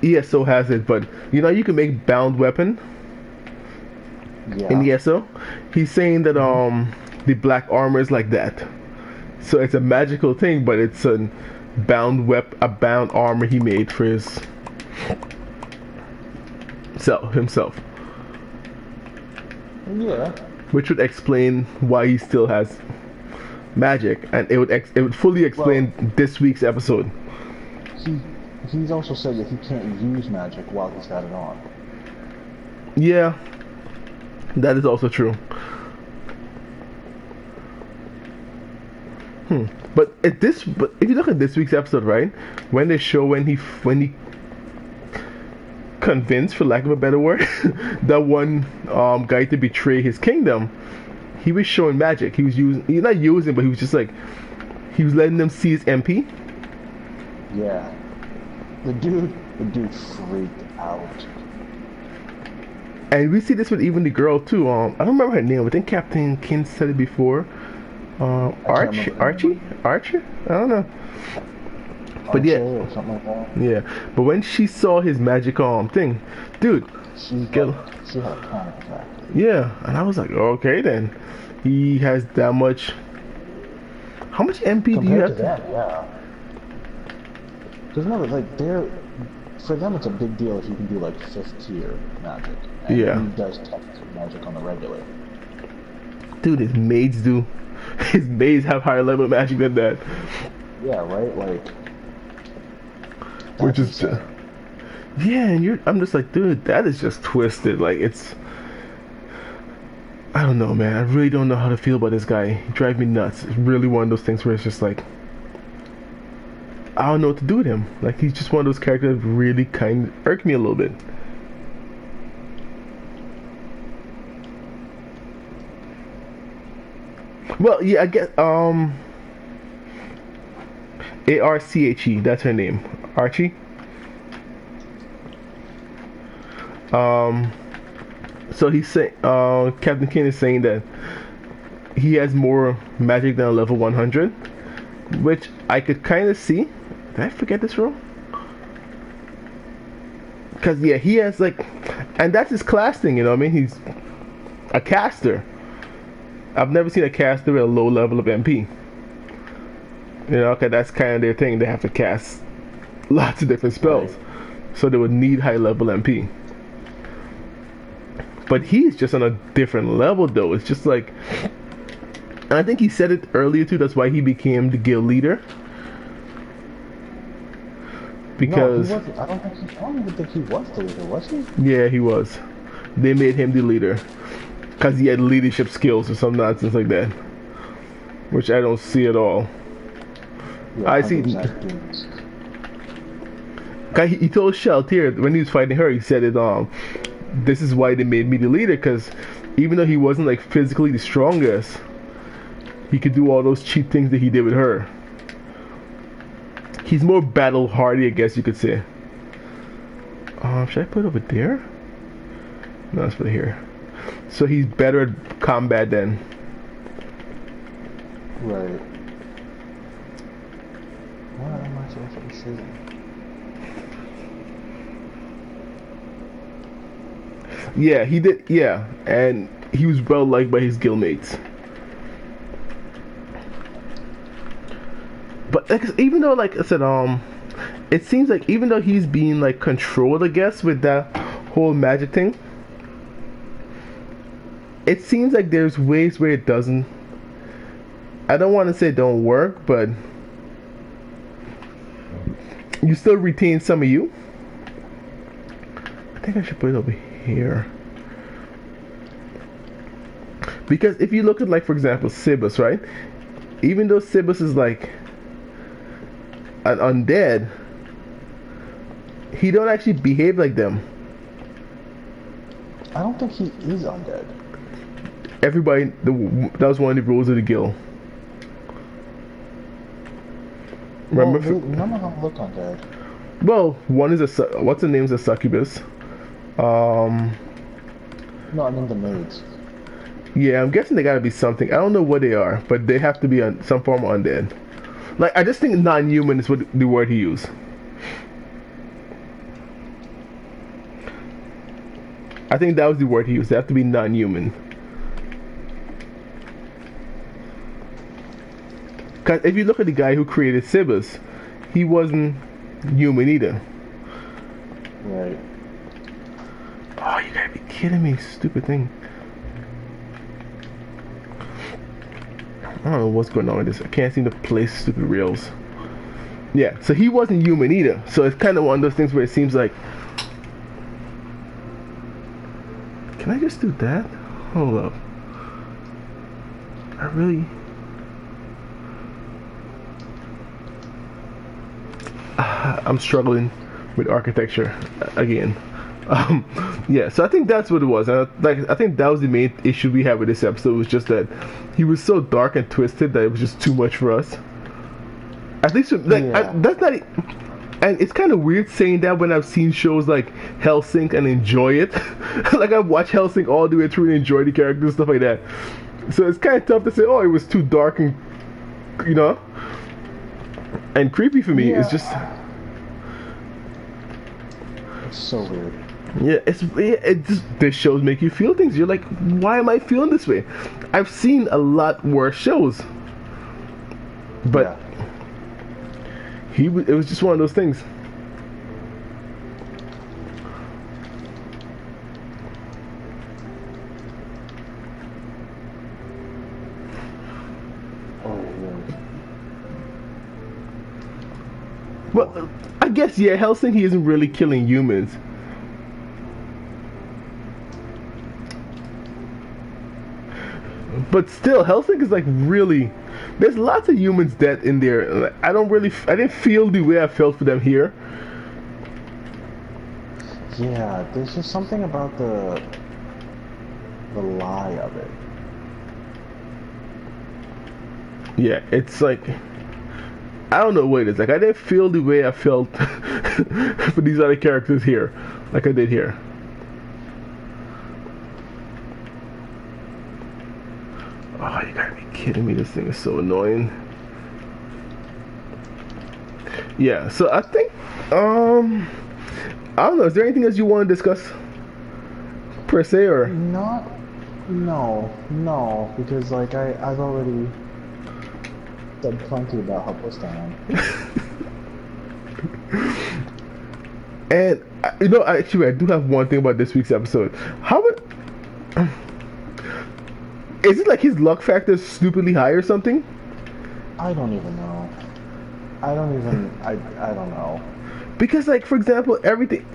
if ESO has it, but you know you can make bound weapon in Yeah. ESO. He's saying that the black armor is like that. So it's a magical thing, but it's a a bound armor he made for his self himself, Yeah. which would explain why he still has magic, and it would fully explain Well, this week's episode. he he's also said that he can't use magic while he's got it on. Yeah, that is also true. But if you look at this week's episode, right, when they show when he convinced, for lack of a better word, that one guy to betray his kingdom, he was showing magic. He's not using, but he was just like he was letting them see his MP. Yeah. The dude freaked out. And we see this with even the girl too. I don't remember her name. I think Captain Kin said it before. I can't remember her name. Archie? I don't know. But Archer yeah, or something like that. yeah. But when she saw his magic thing, dude, She get, she had a panic attack. yeah. And I was like, okay then, he has that much. How much MP do you Compared to have? that, yeah. Because remember, like for them it's a big deal if you can do like 5th tier magic, and Yeah, he does technical magic on the regular. dude, his maids do. His maids have higher level magic than that, Yeah, right. Like which that's is insane. yeah. And I'm just like, dude, that is just twisted. Like it's. I don't know, man. I really don't know how to feel about this guy. He drives me nuts. It's really one of those things where it's just like, I don't know what to do with him. Like he's just one of those characters that really kind of irk me a little bit. Well, yeah, I guess Arche. That's her name, Archie. Um, so he's saying, Captain King is saying that he has more magic than a level 100, which I could kind of see. Did I forget this rule? Because yeah, he has like, and that's his class thing. You know what I mean? He's a caster. I've never seen a caster with a low level of MP. You know, okay, that's kind of their thing. They have to cast lots of different spells, Right. so they would need high level MP. But he's just on a different level, though. It's just like, and I think he said it earlier too. That's why he became the guild leader. No, he Because wasn't. I don't even think he was the leader, was he? yeah, he was. They made him the leader because he had leadership skills or some nonsense like that, which I don't see at all. Yeah, I see. 100% dudes. He told Sheltier when he was fighting her, he said it. This is why they made me the leader, because even though he wasn't like physically the strongest, he could do all those cheap things that he did with her. He's more battle hardy, I guess you could say. Should I put it over there? No, let's put it here. So he's better at combat then. Right. What am I supposed to be saying? Yeah, he did. Yeah, and he was well liked by his guildmates. But like, even though, like I said, it seems like even though he's being like controlled, I guess, with that whole magic thing, it seems like there's ways where it doesn't. I don't want to say it don't work, but you still retain some of you. I think I should put it over here. Because if you look at, like, for example, Sibus, right? Even though Sibus is like an undead, he don't actually behave like them. I don't think he is undead. Everybody, that was one of the rules of the guild. Remember? Well, none of them look undead. Well, one is what's the name's a succubus. No, I mean the maids. Yeah, I'm guessing they gotta be something. I don't know what they are, but they have to be on some form of undead. Like, I just think non-human is what the word he used. I think that was the word he used. They have to be non-human. Because if you look at the guy who created Sibus, he wasn't human either. Right. Oh, you gotta be kidding me, stupid thing. I don't know what's going on with this. I can't seem to place stupid rails. Yeah, so he wasn't human either. So it's kind of one of those things where it seems like... Can I just do that? Hold up. I really... I'm struggling with architecture again. Yeah, so I think that's what it was. And I think that was the main issue we had with this episode, was just that he was so dark and twisted that it was just too much for us. At least, like, yeah. that's not. And it's kind of weird saying that when I've seen shows like Hellsing and enjoy it. Like, I've watched Hellsing all the way through and enjoy the characters and stuff like that. So it's kind of tough to say, oh, it was too dark and, you know, and creepy for me. Yeah. It's just. It's so weird. Yeah, it just, these shows make you feel things. You're like, why am I feeling this way? I've seen a lot worse shows, but Yeah. it was just one of those things. Oh, really? Well, I guess, yeah, Hellsing, he isn't really killing humans. But still, Hellsing is like really. There's lots of humans dead in there. I didn't feel the way I felt for them here. Yeah, there's just something about the lie of it. Yeah, it's like, I don't know what it is. Like, I didn't feel the way I felt for these other characters here, like I did here. Oh, you gotta be kidding me. This thing is so annoying. Yeah, so I think, I don't know. Is there anything else you want to discuss, per se, or? No, because like I've already said plenty about how pissed I am. And you know, actually, I do have one thing about this week's episode. How would is it like his luck factor is stupidly high or something? I don't even know. I don't know. Because, like, for example, everything,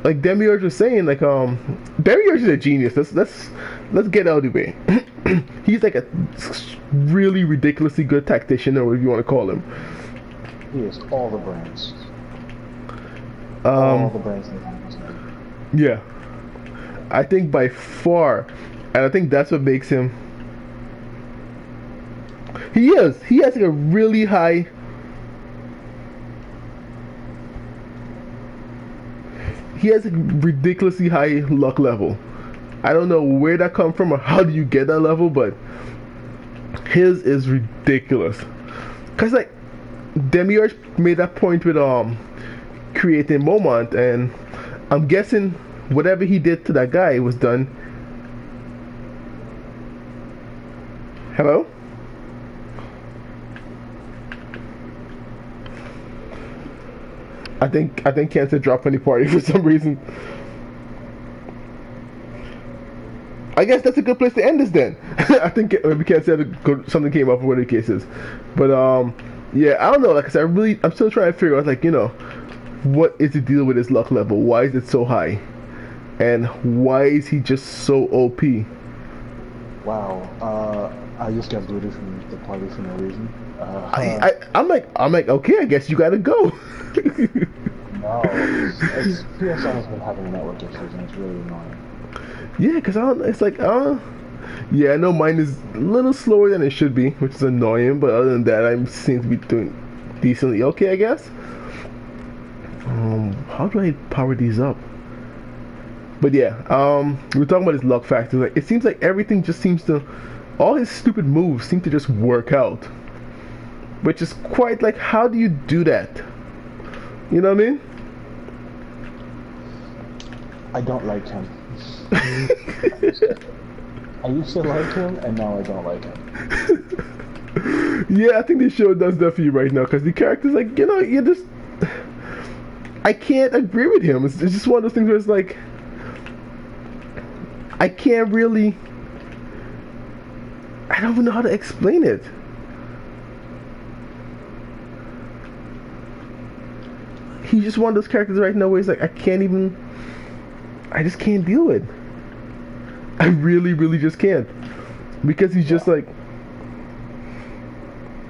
like Demiurge was saying, like, Demiurge is a genius. Let's get out of the way. He's like a really ridiculously good tactician, or whatever you want to call him. He has all the brains. All the brains in the world. Yeah, I think by far, and I think that's what makes him. He has like a really high. He has a ridiculously high luck level. I don't know where that comes from or how do you get that level, but his is ridiculous. Cause like Demiurge made that point with creating Momont, and I'm guessing whatever he did to that guy was done. Hello? I think Cancer dropped any party for some reason. I guess that's a good place to end this then. I think we can't say something came up, whatever the case is. But yeah, I don't know. Like I said, I'm still trying to figure out, like, what is the deal with his luck level? Why is it so high? And why is he just so OP? Wow. I just got booted from the party for no reason. I'm like, okay, I guess you gotta go. No, PSN has been having network issues and it's really annoying. Yeah, because I don't. It's like, yeah, I know mine is a little slower than it should be, which is annoying. But other than that, I seem to be doing decently okay, I guess. How do I power these up? But yeah, we're talking about his luck factor. Like, it seems like everything just seems to, all his stupid moves seem to just work out, which is quite like, how do you do that? You know what I mean? I don't like him. I used to like him, and now I don't like him. Yeah, I think this show does that for you right now, because the character's like, you just, I can't agree with him. It's just one of those things where it's like, I can't really, I don't even know how to explain it. He's just one of those characters right now where he's like, I just can't deal with. I really, really just can't. Because he's just like,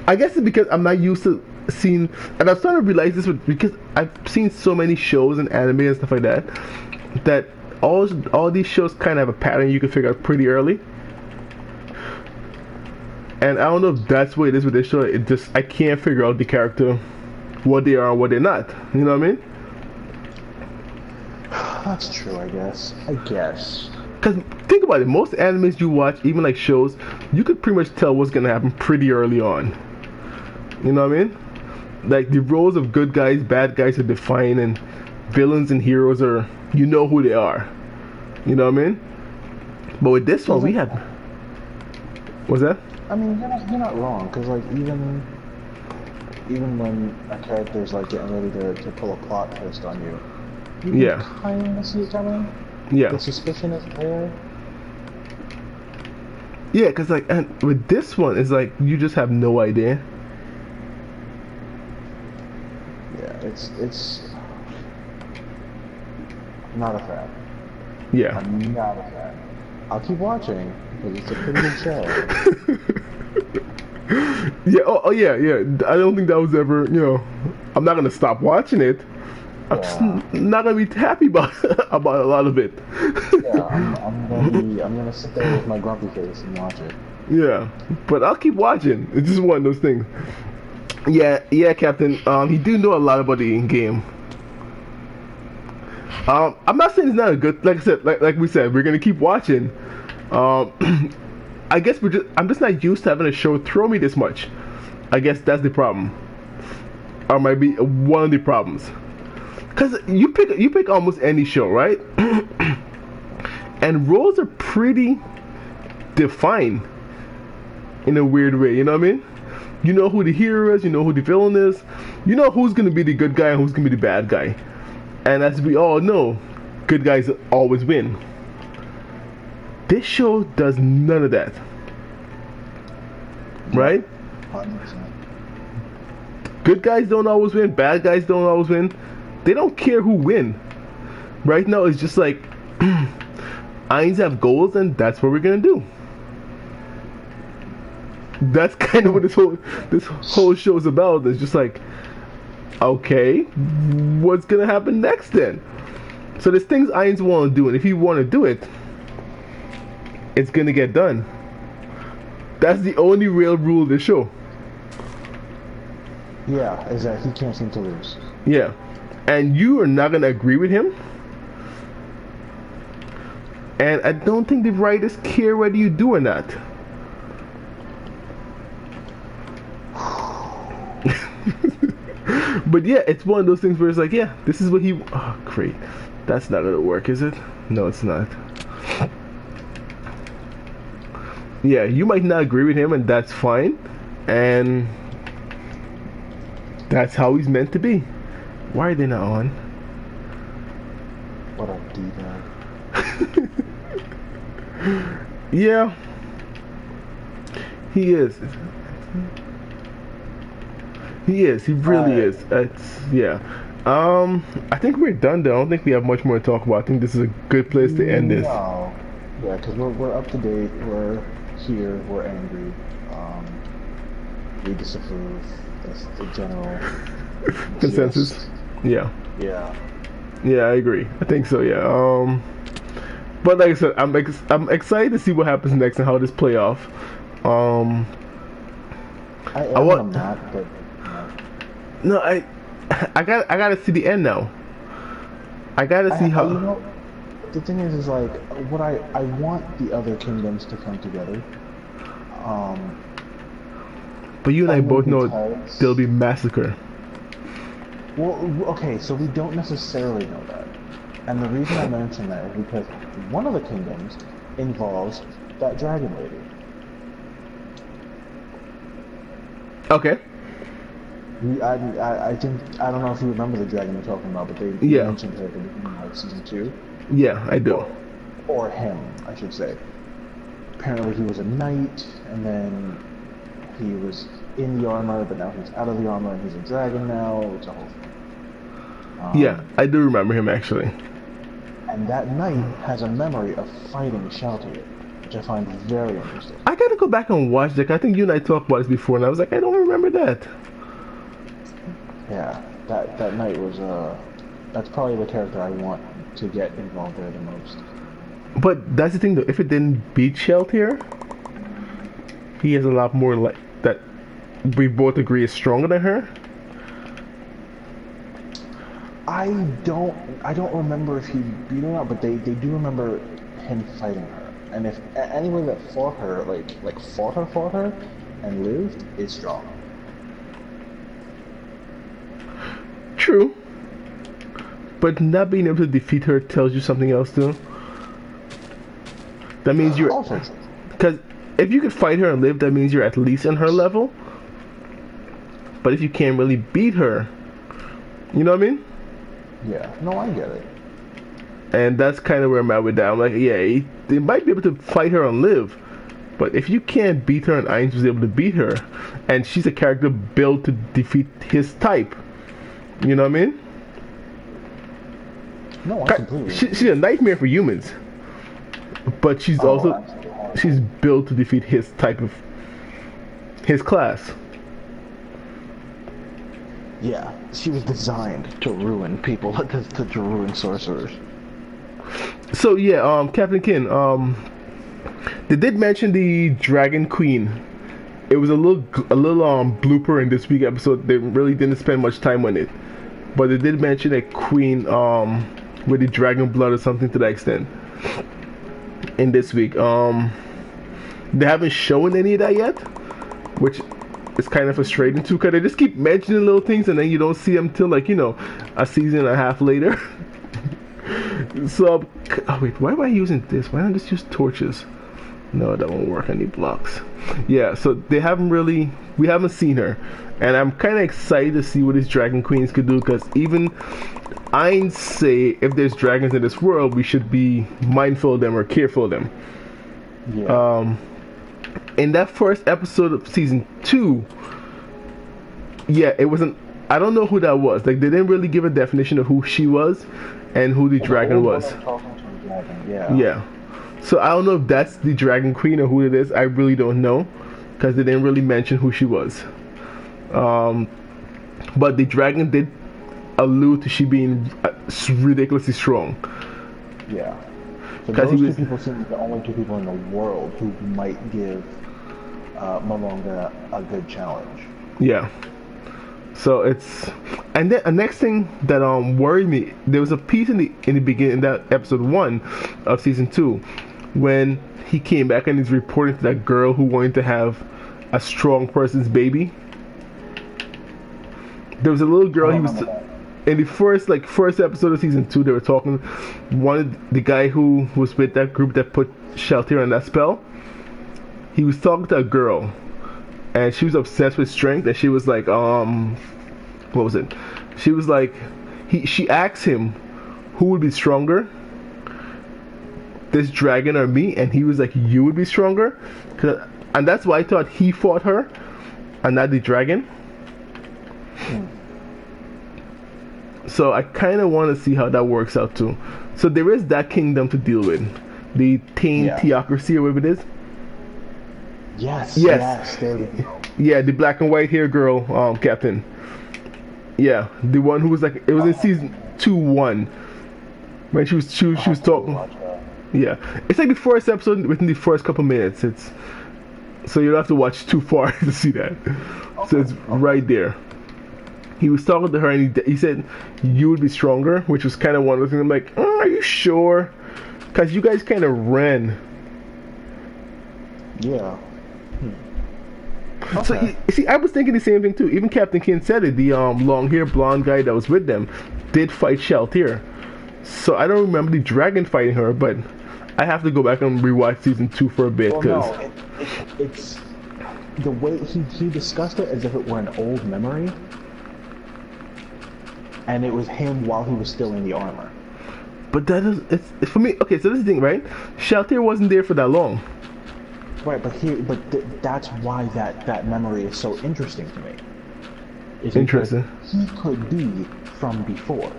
I guess it's because I'm not used to seeing, and I'm starting to realize this because I've seen so many shows and anime and stuff like that, that all these shows kind of have a pattern you can figure out pretty early. And I don't know if that's what it is with this show. It just, I can't figure out the character, what they are and what they're not. You know what I mean? That's true, I guess. Because think about it, most animes you watch, even like shows, you could pretty much tell what's gonna happen pretty early on. You know what I mean? Like, the roles of good guys, bad guys are defined, and villains and heroes are, you know who they are. You know what I mean? But with this one, we had. What's that? I mean, you're not wrong, because like even when a character's like getting ready to pull a plot twist on you, you kind of see it coming. Yeah. The suspicion is there. Yeah, because like, and with this one, it's like you just have no idea. Yeah, it's not a fan. Yeah. I'm not a fan. I'll keep watching because it's a pretty good show. Yeah. Oh yeah. I don't think that was ever. I'm not gonna stop watching it. I'm just not gonna be happy about a lot of it. Yeah, I'm gonna sit there with my grumpy face and watch it. Yeah, but I'll keep watching. It's just one of those things. Yeah, Captain. He do know a lot about the game. I'm not saying it's not a good. Like I said, like we said, we're gonna keep watching. I guess I'm just not used to having a show throw me this much. I guess that's the problem, or might be one of the problems. Cause you pick almost any show, right? And roles are pretty defined in a weird way. You know what I mean? You know who the hero is. You know who the villain is. You know who's gonna be the good guy and who's gonna be the bad guy. And as we all know, good guys always win. This show does none of that. Right? 100%. Good guys don't always win. Bad guys don't always win. They don't care who win. Right now, it's just like, Ainz have goals, and that's what we're gonna do. That's kind of what this whole show is about. It's just like, okay, what's gonna happen next then? So there's things Ainz want to do, and if he want to do it, it's gonna get done. That's the only real rule of the show. Yeah, is that he can't seem to lose. Yeah, and you are not gonna agree with him. And I don't think the writers care whether you do or not. But yeah, it's one of those things where it's like, yeah, this is what he. Oh, great. That's not gonna work, is it? No, it's not. Yeah, you might not agree with him, and that's fine. And that's how he's meant to be. Why are they not on? What a D-bag. Yeah, he is. He is. He really is. It's yeah. I think we're done though. I don't think we have much more to talk about. I think this is a good place to end this. No. Yeah, because we're up to date. We're here. We're angry. We disapprove. That's the general Consensus. gist. Yeah. Yeah. Yeah, I agree. I think so. Yeah. But like I said, I'm excited to see what happens next and how this play off. I I want. am not, but No, I gotta see the end now. I gotta see how. you know, the thing is like what I want the other kingdoms to come together. But you and I only both know because- there'll be massacre. Well, okay, so we don't necessarily know that, and the reason I mention that is because one of the kingdoms involves that dragon lady. Okay. I think I don't know if you remember the dragon you're talking about, but they Yeah. mentioned her at the beginning of season 2, Yeah, I do. or him, I should say. Apparently, he was a knight, and then he was in the armor, but now he's out of the armor and he's a dragon now. It's a whole thing. Yeah, I do remember him actually. And that knight has a memory of fighting Shaltir, which I find very interesting. I gotta go back and watch that. I think you and I talked about this before, and I was like, I don't remember that. Yeah, that knight was that's probably the character I want to get involved there the most. But that's the thing though. If it didn't beat Sheltier, he has a lot more like that. We both agree is stronger than her. I don't remember if he beat her out, but they do remember him fighting her. And if anyone that fought her, like fought her, and lived, is strong. True. But not being able to defeat her tells you something else too. That means you're Also true. because if you could fight her and live, that means you're at least on her level. But if you can't really beat her, you know what I mean? Yeah, no, I get it. And that's kind of where I'm at with that. I'm like, yeah, they might be able to fight her and live, but if you can't beat her and Ainz was able to beat her, and she's a character built to defeat his type, you know what I mean? No, I completely. She's a nightmare for humans, but she's also absolutely. she's built to defeat his type of his class. Yeah, she was designed to ruin people, to ruin sorcerers. So yeah, Captain Kin, they did mention the Dragon Queen. It was a little blooper in this week episode. They really didn't spend much time on it, but they did mention a queen with the dragon blood or something to that extent in this week. They haven't shown any of that yet, which is kind of frustrating too, because they just keep mentioning little things and then you don't see them till like, you know, a season and a half later. So, oh wait, why am I using this? Why don't I just use torches? No, that won't work. I need blocks. Yeah, so we haven't seen her, and I'm kind of excited to see what these dragon queens could do, because even I say if there's dragons in this world, we should be mindful of them or careful of them. Yeah. In that first episode of season 2, yeah, it wasn't. I don't know who that was. Like, they didn't really give a definition of who she was and who the dragon was. Talking to the dragon. Yeah. Yeah. So I don't know if that's the dragon queen or who it is. I really don't know, because they didn't really mention who she was. But the dragon did allude to she being ridiculously strong. Yeah. So 'Cause those he was- two people seem like the only two people in the world who might give Momonga a good challenge. Yeah. So it's, and then the next thing that worried me, there was a piece in the beginning, that episode 1 of season 2, when he came back and he's reporting to that girl who wanted to have a strong person's baby. There was a little girl he was. in the first episode of season 2, they were talking. One of the guy who was with that group that put Shelter on that spell, he was talking to a girl, and she was obsessed with strength. And she was like, what was it? She was like, she asked him who would be stronger, this dragon or me, and he was like, you would be stronger, and that's why I thought he fought her, and not the dragon. So I kind of want to see how that works out too. So there is that kingdom to deal with, the Tain theocracy or whatever it is. Yes. There we go. Yeah, the black and white hair girl, captain. Yeah, the one who was like, it was in season 2-1 when she was talking. Yeah, it's like the first episode within the first couple minutes. It's so you don't have to watch too far to see that. So it's right there. He was talking to her and he said you would be stronger, which was kind of one of the things. I'm like, oh, are you sure? Because you guys kind of ran. Yeah. So you see, I was thinking the same thing too. Even Captain King said it. The long hair blonde guy that was with them did fight Sheltier. So I don't remember the dragon fighting her, but I have to go back and rewatch season 2 for a bit. Well, no, it's the way he discussed it as if it were an old memory, and it was him while he was still in the armor. But that is, it's for me. Okay, so this is the thing, right? Sheltier wasn't there for that long. Right, but that's why that memory is so interesting to me. Interesting. He could be from before.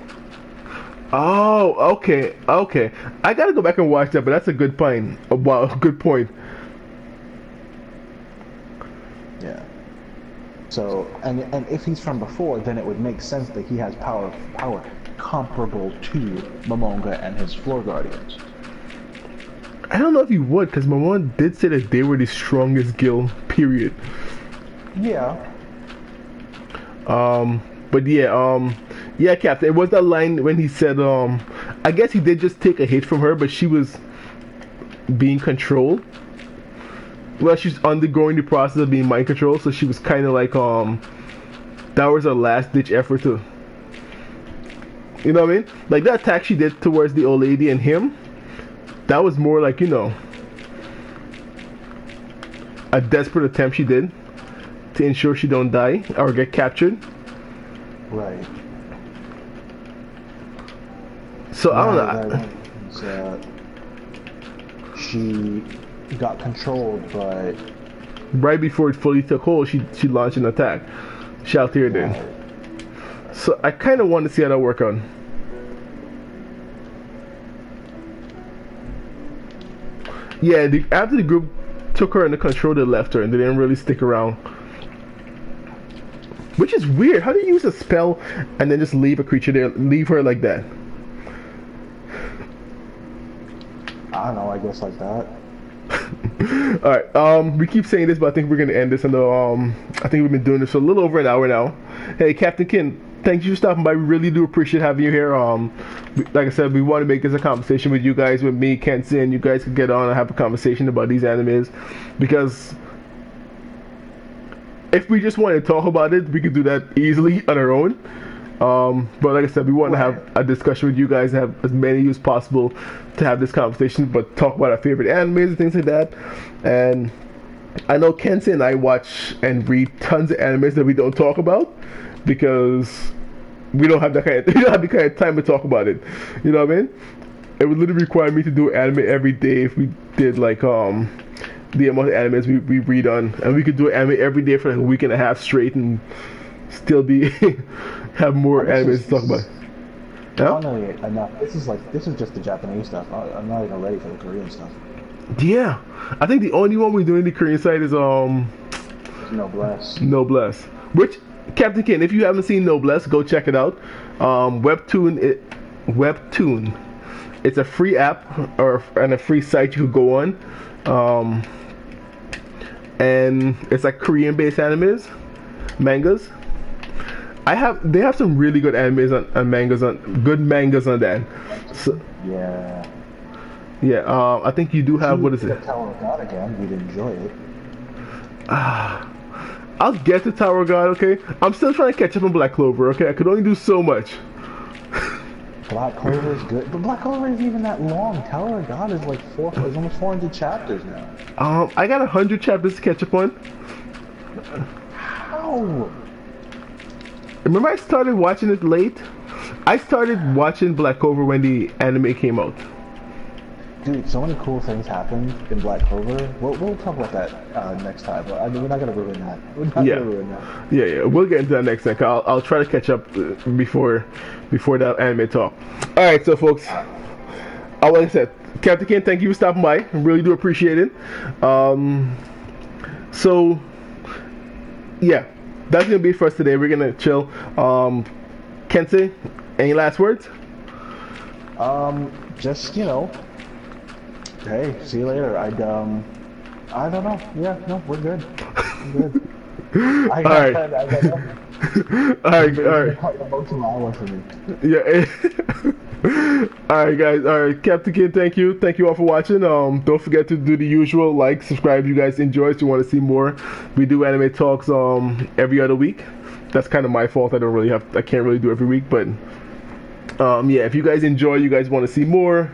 Oh, okay. I gotta go back and watch that, but that's a good point. Wow, good point. Yeah. So, and if he's from before, then it would make sense that he has power comparable to Momonga and his floor guardians. I don't know if you would, because Momonga did say that they were the strongest guild, period. Yeah. But yeah, Captain, it was that line when he said, I guess he did just take a hit from her, but she was being controlled. Well, she's undergoing the process of being mind controlled, so she was kind of like, that was her last ditch effort to, you know what I mean? Like that attack she did towards the old lady and him, that was more like, you know, a desperate attempt she did to ensure she don't die or get captured. Right. So I don't know. She got controlled, but right before it fully took hold, she launched an attack. Shaltier did. So I kind of want to see how that work out. Yeah, after the group took her under control, they left her and they didn't really stick around. Which is weird. How do you use a spell and then just leave a creature there, leave her like that? I don't know, I guess like that. Alright, we keep saying this, but I think we're gonna end this. And I think we've been doing this for a little over an hour now. Hey, Captain Kin, thank you for stopping by. We really do appreciate having you here. Like I said, we want to make this a conversation with you guys, with me, Kenzie, and you guys could get on and have a conversation about these animes, because if we just want to talk about it, we could do that easily on our own. But like I said, we want to have a discussion with you guys and have as many of you as possible to have this conversation, but talk about our favorite animes and things like that. And I know Kenzie and I watch and read tons of animes that we don't talk about because we don't have the kind of time to talk about it. You know what I mean? It would literally require me to do anime every day if we did like the amount of animes we read on, and we could do anime every day for like a week and a half straight and still be have more animes to talk about. Finally, enough. This is just the Japanese stuff. I'm not even ready for the Korean stuff. Yeah, I think the only one we're doing the Korean side is Noblesse. Noblesse. Which, Captain Ken, if you haven't seen Noblesse, go check it out. Webtoon. It's a free app and a free site you could go on. And it's like Korean-based mangas. They have some really good animes and mangas good mangas on that. So, yeah. I think you do have, what is it? Tower of God again. We'd enjoy it. I'll get to Tower of God. Okay, I'm still trying to catch up on Black Clover. Okay, I could only do so much. Black Clover is good, but Black Clover isn't even that long. Tower of God is like it's almost 400 chapters now. I got 100 chapters to catch up on. How? Remember, I started watching it late. I started watching Black Clover when the anime came out. Dude, so many cool things happened in Black Clover. We'll talk about that next time. I mean, we're not gonna ruin that. We're not Yeah. gonna ruin that. Yeah. We'll get into that next time. I'll try to catch up before that anime talk. All right, so folks, like I said, Captain Ken, thank you for stopping by. I really do appreciate it. So yeah, that's gonna be it for us today. We're gonna chill. Kensei, any last words? Just hey, see you later. I don't know. Yeah, no, we're good. We're good. All right. All right. Emotional hour for me. Yeah. All right, guys. All right, Captain Kid. Thank you all for watching. Don't forget to do the usual, like, subscribe. If you guys enjoy. If you want to see more, we do anime talks every other week. That's kind of my fault. I can't really do every week, but yeah. If you guys enjoy, you guys want to see more.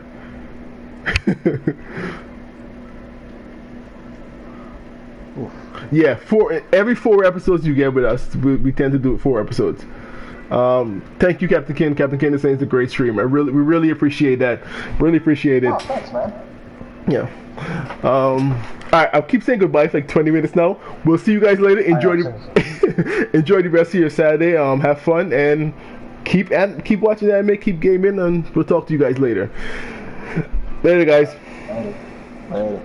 Yeah, every 4 episodes you get with us, we tend to do 4 episodes. Thank you, Captain Ken. Captain Ken is saying it's a great stream. We really appreciate that. Really appreciate it. Oh, thanks, man. Yeah. All right, I'll keep saying goodbye for like 20 minutes now. We'll see you guys later. Enjoy the rest of your Saturday. Have fun and keep watching anime, keep gaming, and we'll talk to you guys later. Later, guys. Later.